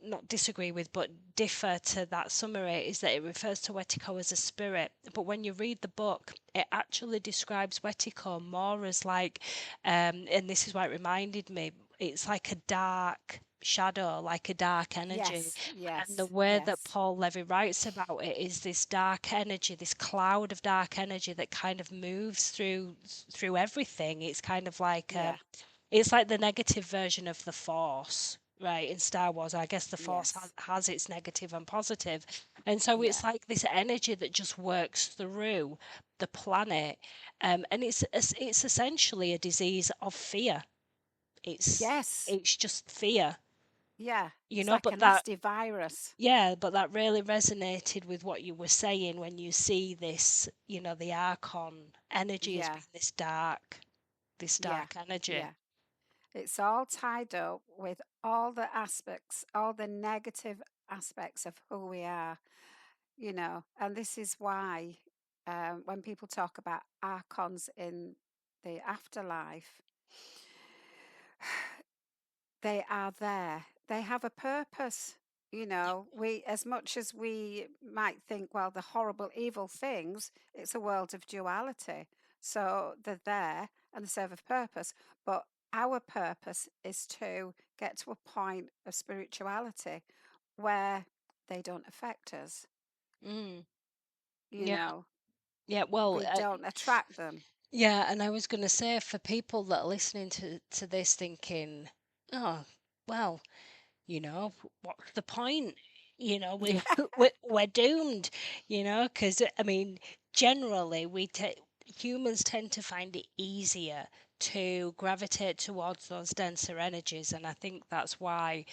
Speaker 1: not disagree with, but differ to that summary is that it refers to Wetiko as a spirit. But when you read the book, it actually describes Wetiko more as like, and this is why it reminded me, it's like a dark shadow, like a dark energy.
Speaker 2: Yes,
Speaker 1: And the
Speaker 2: yes,
Speaker 1: way that
Speaker 2: yes.
Speaker 1: Paul Levy writes about it is this dark energy, this cloud of dark energy that kind of moves through everything. It's kind of like
Speaker 2: Yeah,
Speaker 1: it's like the negative version of the Force, right? In Star Wars, I guess the Force
Speaker 2: yes,
Speaker 1: has its negative and positive, and so
Speaker 2: yeah,
Speaker 1: it's like this energy that just works through the planet, and it's essentially a disease of fear. It's
Speaker 2: yes,
Speaker 1: it's just fear,
Speaker 2: yeah.
Speaker 1: you
Speaker 2: It's
Speaker 1: know.
Speaker 2: like a
Speaker 1: But that
Speaker 2: nasty virus.
Speaker 1: yeah, but that really resonated with what you were saying when you see this, the Archon energy as
Speaker 2: Yeah,
Speaker 1: being this
Speaker 2: yeah,
Speaker 1: dark energy.
Speaker 2: yeah. It's all tied up with all the aspects, all the negative aspects of who we are, and this is why when people talk about archons in the afterlife, they are there. They have a purpose. We, as much as we might think, well, the horrible, evil things, it's a world of duality. So they're there and they serve a purpose. But our purpose is to get to a point of spirituality where they don't affect us.
Speaker 1: Mm,
Speaker 2: You
Speaker 1: yeah,
Speaker 2: know,
Speaker 1: yeah. Well,
Speaker 2: we don't attract them.
Speaker 1: yeah, and I was going to say for people that are listening to this thinking, oh, well, what's the point? We
Speaker 2: Yeah.
Speaker 1: we're doomed, because I mean, generally humans tend to find it easier to gravitate towards those denser energies, and I think that's why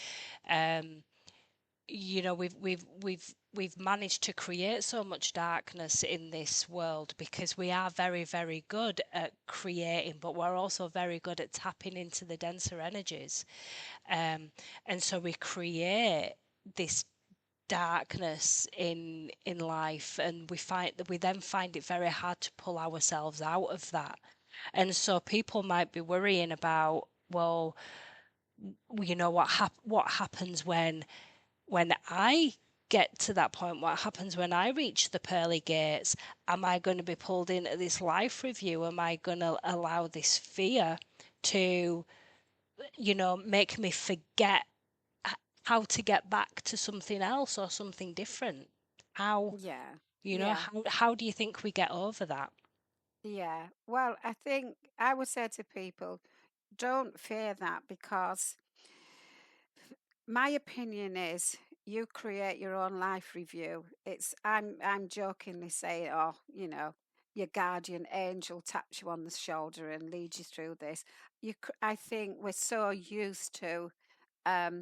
Speaker 1: um we've managed to create so much darkness in this world because we are very, very good at creating, but we're also very good at tapping into the denser energies. And so we create this darkness in life, and we then find it very hard to pull ourselves out of that. And so people might be worrying about, well, what happens when I get to that point, what happens when I reach the pearly gates? Am I going to be pulled into this life review? Am I going to allow this fear to, make me forget how to get back to something else or something different? How,
Speaker 2: Yeah. Yeah.
Speaker 1: how do you think we get over that?
Speaker 2: Yeah. Well, I think I would say to people, don't fear that, because my opinion is you create your own life review. I'm jokingly saying, oh, your guardian angel taps you on the shoulder and leads you through this. I think we're so used to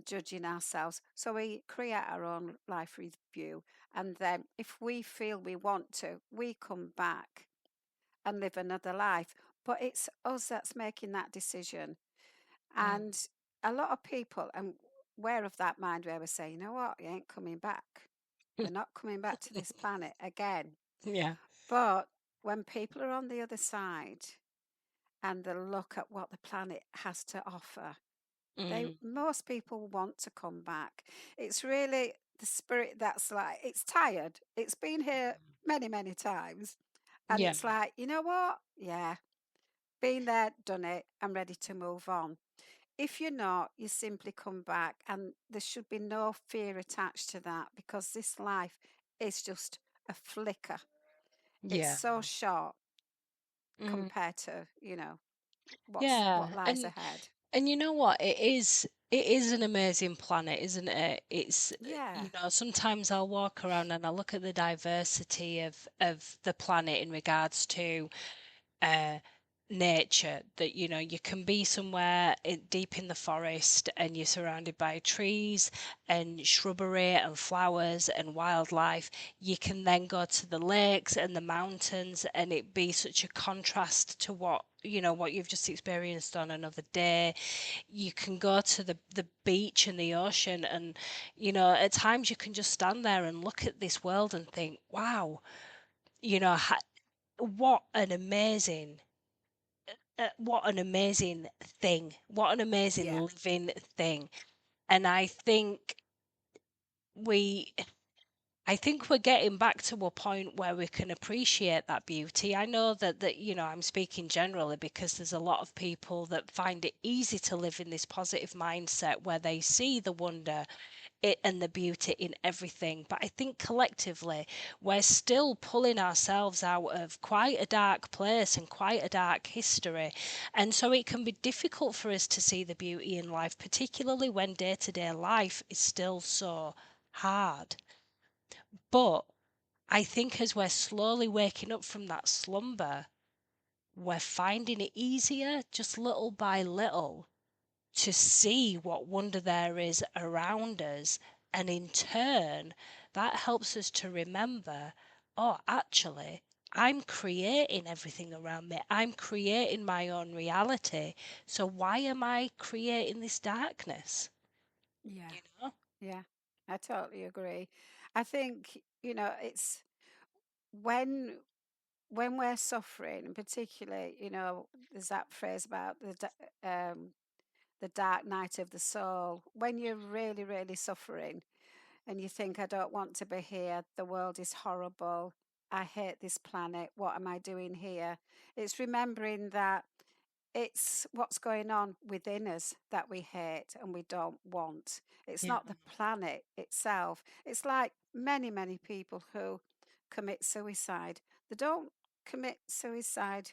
Speaker 2: judging ourselves, so we create our own life review, and then if we feel we want to, we come back and live another life. But it's us that's making that decision.
Speaker 1: Mm.
Speaker 2: And a lot of people are aware of that mind where we say, you know what, you ain't coming back. We're not coming back to this planet again.
Speaker 1: Yeah.
Speaker 2: But when people are on the other side and they look at what the planet has to offer,
Speaker 1: Mm.
Speaker 2: most people want to come back. It's really the spirit that's like, it's tired. It's been here many, many times. And
Speaker 1: Yeah.
Speaker 2: it's like, you know what? Yeah, been there, done it. I'm ready to move on. If you're not, you simply come back, and there should be no fear attached to that, because this life is just a flicker. It's
Speaker 1: Yeah.
Speaker 2: so short
Speaker 1: Mm.
Speaker 2: compared to, what
Speaker 1: Yeah.
Speaker 2: lies ahead.
Speaker 1: And you know what? It is an amazing planet, isn't it? It's
Speaker 2: Yeah,
Speaker 1: sometimes I'll walk around and I look at the diversity of the planet in regards to uh nature, that you can be somewhere deep in the forest and you're surrounded by trees and shrubbery and flowers and wildlife. You can then go to the lakes and the mountains, and it be such a contrast to what you've just experienced on another day. You can go to the beach and the ocean, and at times you can just stand there and look at this world and think, wow, you know ha- what an amazing thing. What an amazing
Speaker 2: yeah,
Speaker 1: living thing. And we I think we're getting back to a point where we can appreciate that beauty. I know that I'm speaking generally, because there's a lot of people that find it easy to live in this positive mindset where they see the wonder and the beauty in everything. But I think collectively, we're still pulling ourselves out of quite a dark place and quite a dark history. And so it can be difficult for us to see the beauty in life, particularly when day to day life is still so hard. But I think as we're slowly waking up from that slumber, we're finding it easier, just little by little, to see what wonder there is around us. And in turn, that helps us to remember, oh, actually, I'm creating everything around me. I'm creating my own reality. So why am I creating this darkness?
Speaker 2: yeah,
Speaker 1: You know?
Speaker 2: yeah. I totally agree. I think, it's when we're suffering, and particularly, there's that phrase about the dark night of the soul. When you're really, really suffering, and you think, I don't want to be here, the world is horrible, I hate this planet, what am I doing here? It's remembering that it's what's going on within us that we hate and we don't want. It's
Speaker 1: Yeah.
Speaker 2: not the planet itself. It's like many, many people who commit suicide. They don't commit suicide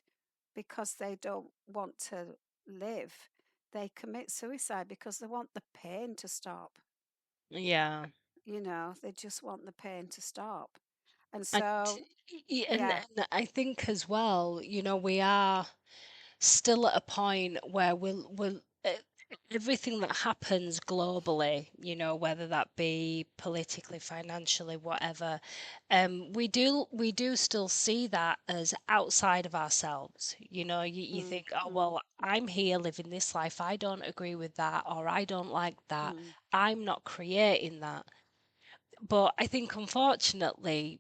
Speaker 2: because they don't want to live. They commit suicide because they want the pain to stop.
Speaker 1: Yeah.
Speaker 2: They just want the pain to stop. And
Speaker 1: And
Speaker 2: so,
Speaker 1: and,
Speaker 2: yeah,
Speaker 1: and I think as well, we are still at a point where everything that happens globally, whether that be politically, financially, whatever, we do still see that as outside of ourselves. You
Speaker 2: mm,
Speaker 1: think, oh
Speaker 2: mm,
Speaker 1: well, I'm here living this life. I don't agree with that, or I don't like that.
Speaker 2: mm,
Speaker 1: I'm not creating that. But I think unfortunately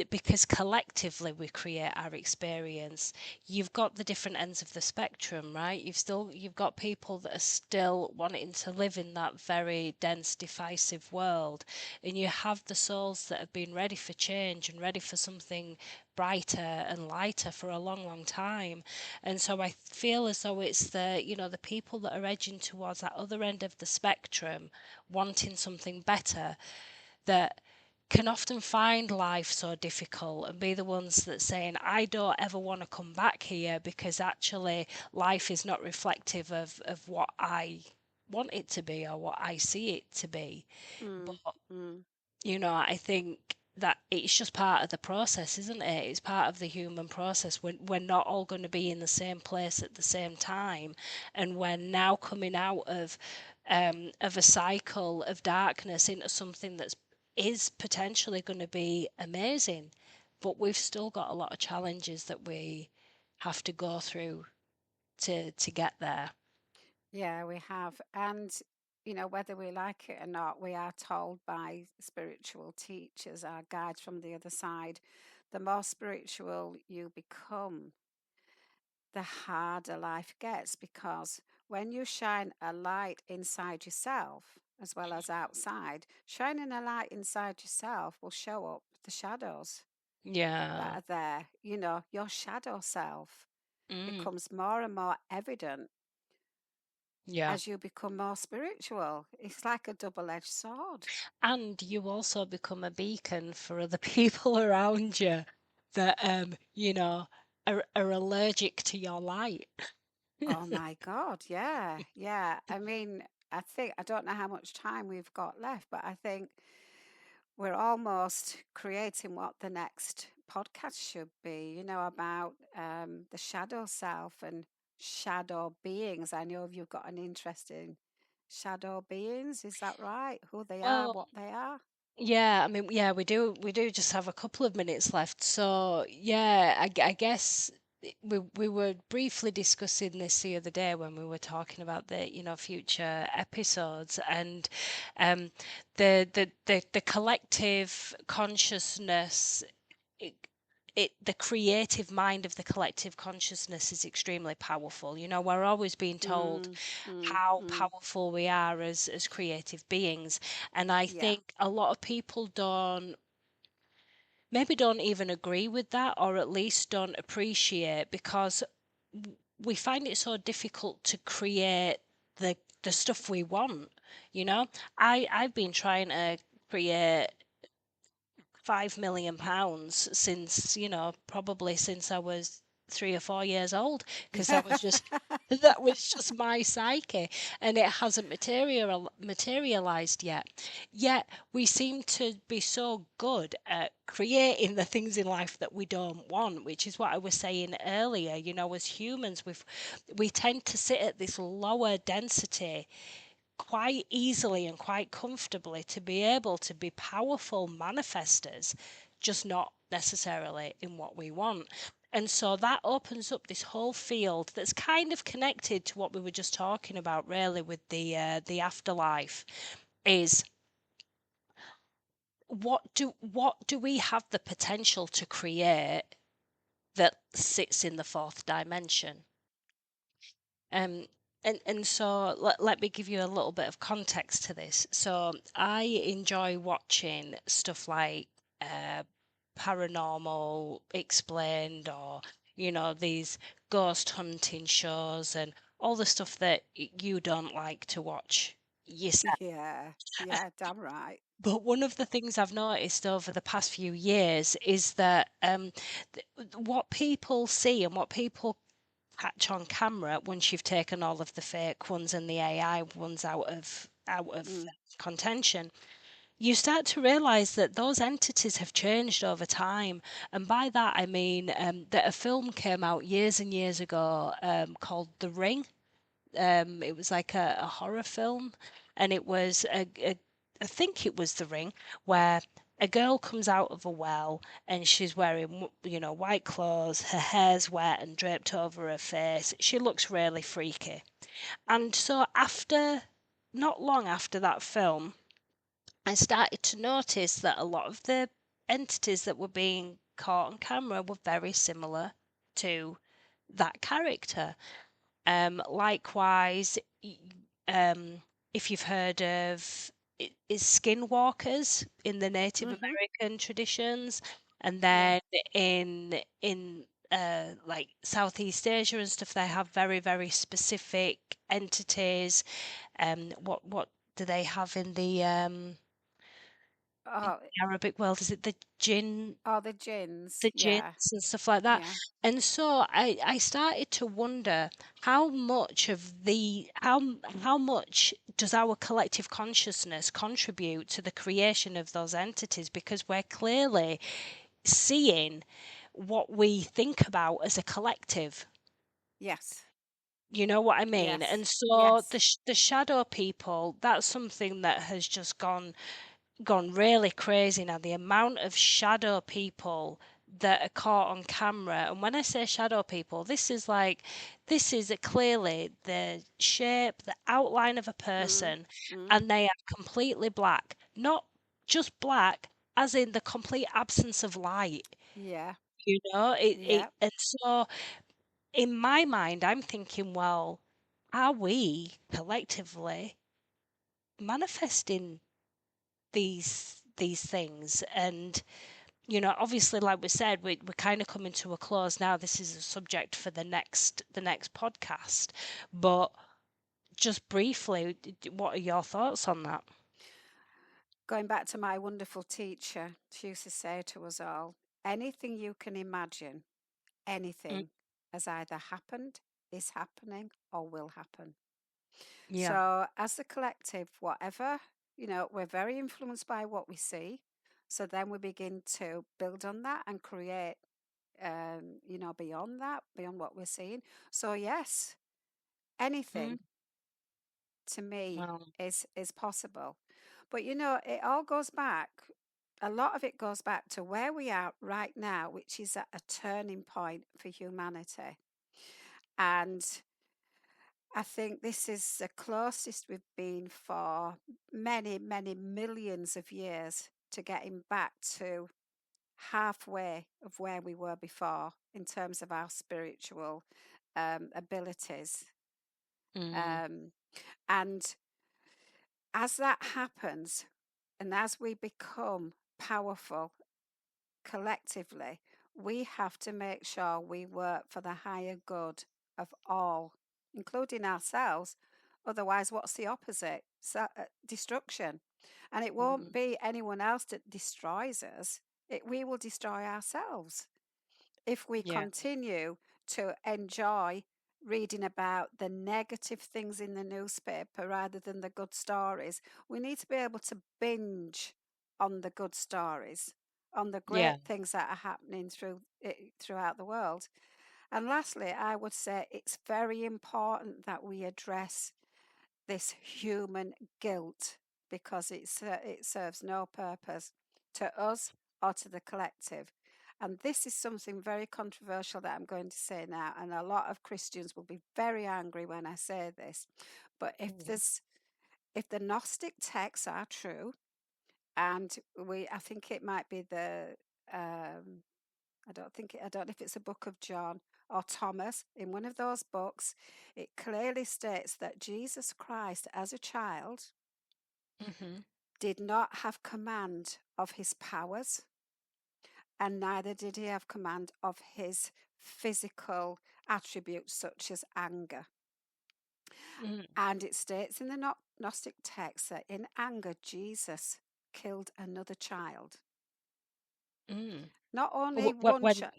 Speaker 1: because collectively we create our experience, you've got the different ends of the spectrum, right? You've got people that are still wanting to live in that very dense, divisive world, and you have the souls that have been ready for change and ready for something brighter and lighter for a long, long time. And so I feel as though it's the people that are edging towards that other end of the spectrum, wanting something better, that can often find life so difficult and be the ones that saying, I don't ever want to come back here, because actually life is not reflective of what I want it to be or what I see it to be. But
Speaker 2: mm, mm.
Speaker 1: I think that it's just part of the process, isn't it? It's part of the human process. We're not all going to be in the same place at the same time, and we're now coming out of a cycle of darkness into something that's is potentially going to be amazing, but we've still got a lot of challenges that we have to go through to get there.
Speaker 2: Yeah, we have. And, whether we like it or not, we are told by spiritual teachers, our guides from the other side, the more spiritual you become, the harder life gets, because when you shine a light inside yourself as well as outside, shining a light inside yourself will show up the shadows that
Speaker 1: Yeah.
Speaker 2: are there. Your shadow self
Speaker 1: Mm,
Speaker 2: becomes more and more evident
Speaker 1: yeah.
Speaker 2: as you become more spiritual. It's like a double edged sword.
Speaker 1: And you also become a beacon for other people around you that are allergic to your light.
Speaker 2: Oh my God. Yeah. Yeah. I mean, I don't know how much time we've got left, but I think we're almost creating what the next podcast should be, about the shadow self and shadow beings. I know you've got an interest in shadow beings. Is that right? Who they are,
Speaker 1: Well,
Speaker 2: what they are?
Speaker 1: yeah, I mean, yeah, we do just have a couple of minutes left. So, yeah, I guess we were briefly discussing this the other day when we were talking about the, future episodes, and um the collective consciousness, it, the creative mind of the collective consciousness is extremely powerful. We're always being told
Speaker 2: Mm, mm,
Speaker 1: how
Speaker 2: mm.
Speaker 1: powerful we are as creative beings, and I
Speaker 2: Yeah.
Speaker 1: think a lot of people don't even agree with that, or at least don't appreciate, because we find it so difficult to create the stuff we want. you know I've been trying to create £5 million since, probably since I was 3 or 4 years old, because that was just my psyche, and it hasn't materialized yet. Yet we seem to be so good at creating the things in life that we don't want, which is what I was saying earlier. As humans, we tend to sit at this lower density quite easily and quite comfortably to be able to be powerful manifestors, just not necessarily in what we want. And so that opens up this whole field that's kind of connected to what we were just talking about, really, with the afterlife. Is what do we have the potential to create that sits in the fourth dimension? Um, and so let me give you a little bit of context to this. So I enjoy watching stuff like uh, Paranormal Explained, or these ghost hunting shows, and all the stuff that you don't like to watch yourself.
Speaker 2: Yeah. Yeah. Damn right.
Speaker 1: But one of the things I've noticed over the past few years is that what people see and what people catch on camera, once you've taken all of the fake ones and the AI ones out of
Speaker 2: Mm.
Speaker 1: contention, you start to realize that those entities have changed over time. And by that I mean that a film came out years and years ago, called The Ring. It was like a horror film, and it was I think it was The Ring, where a girl comes out of a well, and she's wearing, white clothes, her hair's wet and draped over her face. She looks really freaky. And so not long after that film, I started to notice that a lot of the entities that were being caught on camera were very similar to that character. Likewise, if you've heard of is skinwalkers in the Native
Speaker 2: Mm-hmm.
Speaker 1: American traditions, and
Speaker 2: Yeah.
Speaker 1: then in like Southeast Asia and stuff, they have very, very specific entities. What do they have in the in
Speaker 2: Oh,
Speaker 1: the Arabic world, is it
Speaker 2: oh, the gins.
Speaker 1: the jinns
Speaker 2: Yeah,
Speaker 1: and stuff like that.
Speaker 2: yeah,
Speaker 1: And so I started to wonder how much of the how much does our collective consciousness contribute to the creation of those entities, because we're clearly seeing what we think about as a collective.
Speaker 2: yes,
Speaker 1: You know what I mean?
Speaker 2: yes,
Speaker 1: And so
Speaker 2: yes.
Speaker 1: the shadow people, that's something that has just gone really crazy now. The amount of shadow people that are caught on camera. And when I say shadow people, this is clearly the shape, the outline of a
Speaker 2: Mm,
Speaker 1: person,
Speaker 2: mm,
Speaker 1: and they are completely black. Not just black, as in the complete absence of light.
Speaker 2: yeah,
Speaker 1: It
Speaker 2: yeah.
Speaker 1: and so in my mind, I'm thinking, well, are we collectively manifesting these things? And obviously, like we said, we're kind of coming to a close now. This is a subject for the next podcast, but just briefly, what are your thoughts on that?
Speaker 2: Going back to my wonderful teacher, she used to say to us all, anything you can imagine,
Speaker 1: Mm,
Speaker 2: anything has either happened, is happening, or will happen.
Speaker 1: yeah.
Speaker 2: So, as the collective, whatever, we're very influenced by what we see. So then we begin to build on that and create, beyond that, beyond what we're seeing. So, yes,
Speaker 1: Mm,
Speaker 2: anything to me
Speaker 1: well.
Speaker 2: is possible. But it all goes back. A lot of it goes back to where we are right now, which is at a turning point for humanity. And I think this is the closest we've been for many, many millions of years to getting back to halfway of where we were before in terms of our spiritual abilities.
Speaker 1: Mm,
Speaker 2: Um, and as that happens, and as we become powerful collectively, we have to make sure we work for the higher good of all, including ourselves. Otherwise, what's the opposite? Destruction. And it won't
Speaker 1: mm,
Speaker 2: be anyone else that destroys us, we will destroy ourselves if we
Speaker 1: yeah.
Speaker 2: continue to enjoy reading about the negative things in the newspaper rather than the good stories. We need to be able to binge on the good stories, on the
Speaker 1: Yeah.
Speaker 2: great things that are happening throughout the world. And lastly, I would say it's very important that we address this human guilt because it serves no purpose to us or to the collective. And this is something very controversial that I'm going to say now, and a lot of Christians will be very angry when I say this. But
Speaker 1: Mm,
Speaker 2: if the Gnostic texts are true, and I think it might be um, I don't know if it's a book of John or Thomas. In one of those books, it clearly states that Jesus Christ, as a child,
Speaker 1: mhm,
Speaker 2: did not have command of his powers, and neither did he have command of his physical attributes, such as anger.
Speaker 1: mm,
Speaker 2: And it states in the Gnostic text that in anger, Jesus killed another child.
Speaker 1: mm.
Speaker 2: Not only one
Speaker 1: When
Speaker 2: child.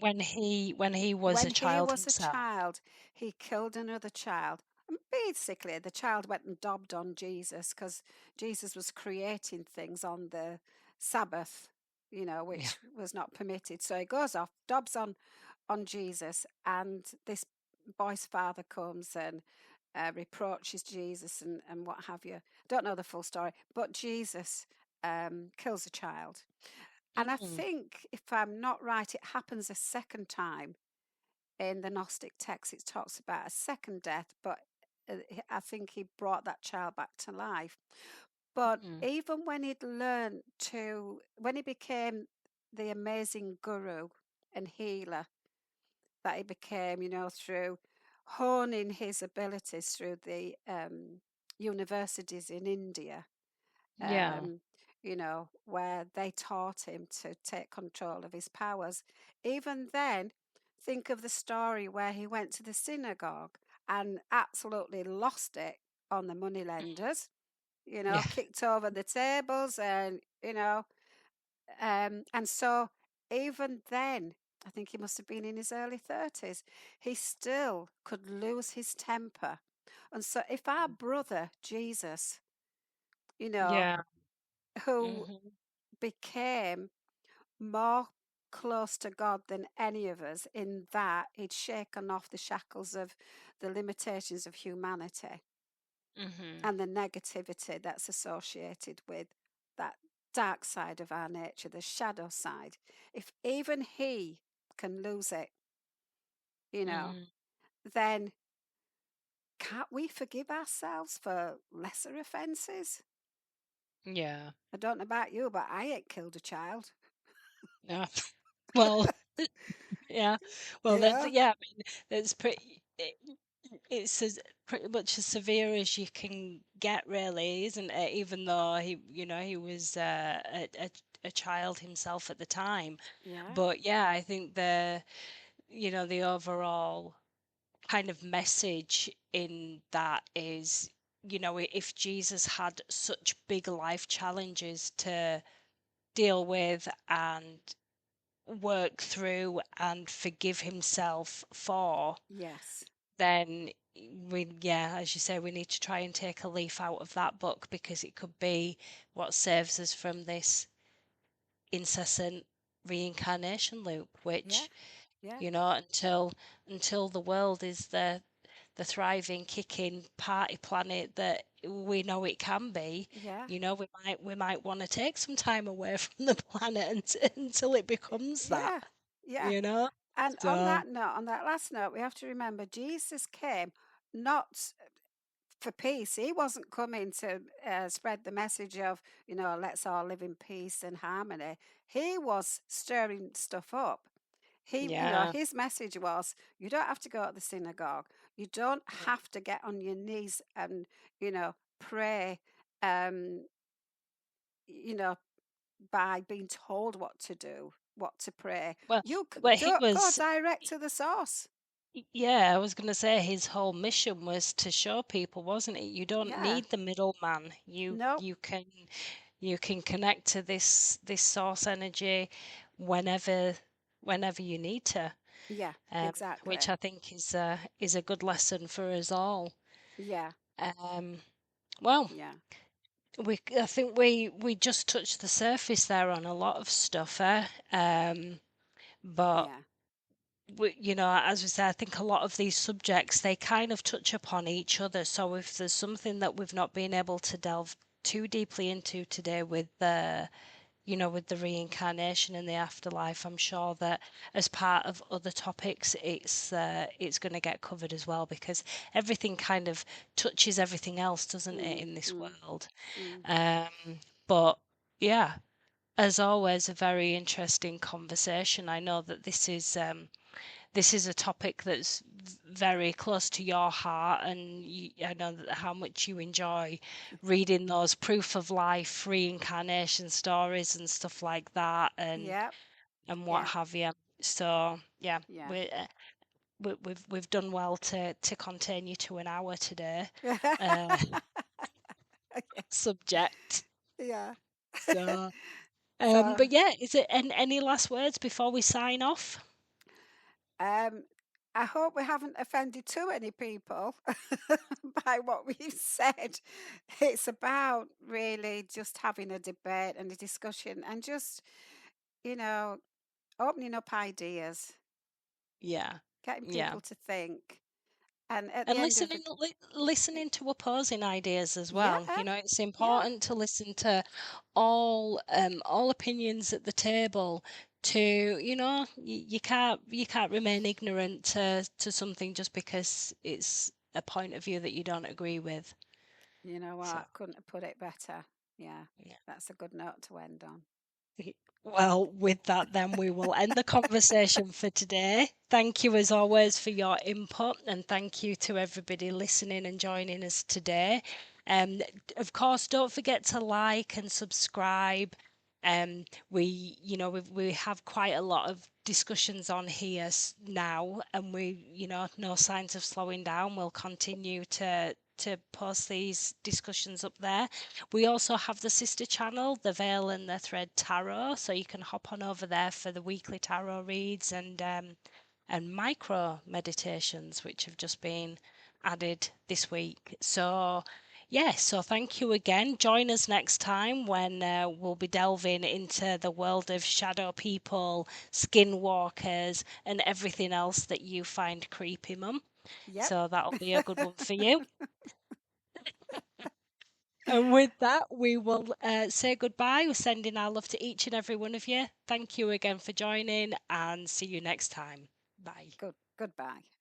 Speaker 1: when he was a
Speaker 2: When he
Speaker 1: child
Speaker 2: was a
Speaker 1: himself.
Speaker 2: child, he killed another child. And basically, the child went and dobbed on Jesus because Jesus was creating things on the Sabbath,
Speaker 1: Yeah.
Speaker 2: which was not permitted. So he goes off, dobs on Jesus, and this boy's father comes and reproaches Jesus and what have you. Don't know the full story, but Jesus kills a child. And I
Speaker 1: Mm,
Speaker 2: think, if I'm not right, it happens a second time in the Gnostic text. It talks about a second death, but I think he brought that child back to life. But
Speaker 1: mm,
Speaker 2: even when he became the amazing guru and healer that he became, through honing his abilities through the universities in India,
Speaker 1: yeah.
Speaker 2: um, where they taught him to take control of his powers. Even then, think of the story where he went to the synagogue and absolutely lost it on the
Speaker 1: Mm,
Speaker 2: moneylenders,
Speaker 1: yeah.
Speaker 2: kicked over the tables and, And so even then, I think he must have been in his early 30s, he still could lose his temper. And so if our brother Jesus, you know,
Speaker 1: Yeah.
Speaker 2: who
Speaker 1: Hmm.
Speaker 2: became more close to God than any of us, in that he'd shaken off the shackles of the limitations of humanity
Speaker 1: Hmm.
Speaker 2: and the negativity that's associated with that dark side of our nature, the shadow side. If even he can lose it, you know,
Speaker 1: Hmm.
Speaker 2: then can't we forgive ourselves for lesser offences?
Speaker 1: Yeah.
Speaker 2: I don't know about you, but I ain't killed a child.
Speaker 1: Yeah. Well, yeah. Well, that,
Speaker 2: Yeah,
Speaker 1: yeah, I mean, it's it's as pretty much as severe as you can get, really, isn't it? Even though he was a child himself at the time.
Speaker 2: yeah,
Speaker 1: But yeah, I think the overall kind of message in that is, if Jesus had such big life challenges to deal with and work through and forgive himself for,
Speaker 2: yes,
Speaker 1: then yeah, as you say, we need to try and take a leaf out of that book, because it could be what saves us from this incessant reincarnation loop,
Speaker 2: yeah,
Speaker 1: which,
Speaker 2: yeah,
Speaker 1: until the world is the thriving, kicking party planet that we know it can be,
Speaker 2: yeah,
Speaker 1: we might want to take some time away from the planet until it becomes that,
Speaker 2: yeah, yeah.
Speaker 1: you know?
Speaker 2: And on
Speaker 1: So,
Speaker 2: that note, on that last note, we have to remember Jesus came not for peace. He wasn't coming to spread the message of, let's all live in peace and harmony. He was stirring stuff up.
Speaker 1: yeah.
Speaker 2: His message was, you don't have to go to the synagogue. You don't
Speaker 1: Mm.
Speaker 2: have to get on your knees and, pray, um, you know, by being told what to do, what to pray.
Speaker 1: Well,
Speaker 2: You
Speaker 1: well, he
Speaker 2: do go
Speaker 1: was,
Speaker 2: direct to the source.
Speaker 1: yeah, I was going to say his whole mission was to show people, wasn't it? You don't
Speaker 2: Yeah.
Speaker 1: need the middleman. You
Speaker 2: No.
Speaker 1: you can you can connect to this source energy whenever whenever you need to.
Speaker 2: Yeah,
Speaker 1: um, which
Speaker 2: exactly.
Speaker 1: I think is a good lesson for us all.
Speaker 2: Yeah.
Speaker 1: Um, well,
Speaker 2: Yeah.
Speaker 1: I think we just touched the surface there on a lot of stuff, eh? But
Speaker 2: Yeah.
Speaker 1: as we said, I think a lot of these subjects, they kind of touch upon each other. So if there's something that we've not been able to delve too deeply into today with the reincarnation and the afterlife, I'm sure that as part of other topics, it's going to get covered as well, because everything kind of touches everything else, doesn't it,
Speaker 2: Mm,
Speaker 1: in this
Speaker 2: mm,
Speaker 1: world?
Speaker 2: mm.
Speaker 1: But yeah, as always, a very interesting conversation. I know that this is a topic that's very close to your heart, and I know that how much you enjoy reading those proof of life reincarnation stories and stuff like that, and
Speaker 2: Yeah.
Speaker 1: what
Speaker 2: Yeah.
Speaker 1: have you. So yeah,
Speaker 2: Yeah.
Speaker 1: we've done well to continue to an hour today. Uh, subject.
Speaker 2: Yeah.
Speaker 1: So,
Speaker 2: So,
Speaker 1: but yeah, is it any last words before we sign off?
Speaker 2: um, I hope we haven't offended too many people by what we've said. It's about really just having a debate and a discussion and just, you know, opening up ideas,
Speaker 1: Yeah,
Speaker 2: getting
Speaker 1: yeah.
Speaker 2: people to think. And at the
Speaker 1: And
Speaker 2: end of the,
Speaker 1: listening to opposing ideas as
Speaker 2: yeah,
Speaker 1: well. It's
Speaker 2: yeah,
Speaker 1: important to listen to all opinions at the table. You can't remain ignorant to something just because it's a point of view that you don't agree with.
Speaker 2: you know
Speaker 1: So
Speaker 2: what? Couldn't have put it better. Yeah,
Speaker 1: yeah.
Speaker 2: that's a good note to end on.
Speaker 1: Well, with that, then we will end the conversation for today. Thank you, as always, for your input, and thank you to everybody listening and joining us today. Um, of course, don't forget to like and subscribe. We have quite a lot of discussions on here now, and no signs of slowing down. We'll continue to post these discussions up there. We also have the sister channel, the Veil and the Thread Tarot, so you can hop on over there for the weekly tarot reads and micro meditations, which have just been added this week. So yes, so thank you again. Join us next time when we'll be delving into the world of shadow people, skinwalkers, and everything else that you find creepy, Mum.
Speaker 2: Yep.
Speaker 1: So that'll be a good one for you. And with that, we will say goodbye. We're sending our love to each and every one of you. Thank you again for joining and see you next time. Bye.
Speaker 2: Goodbye.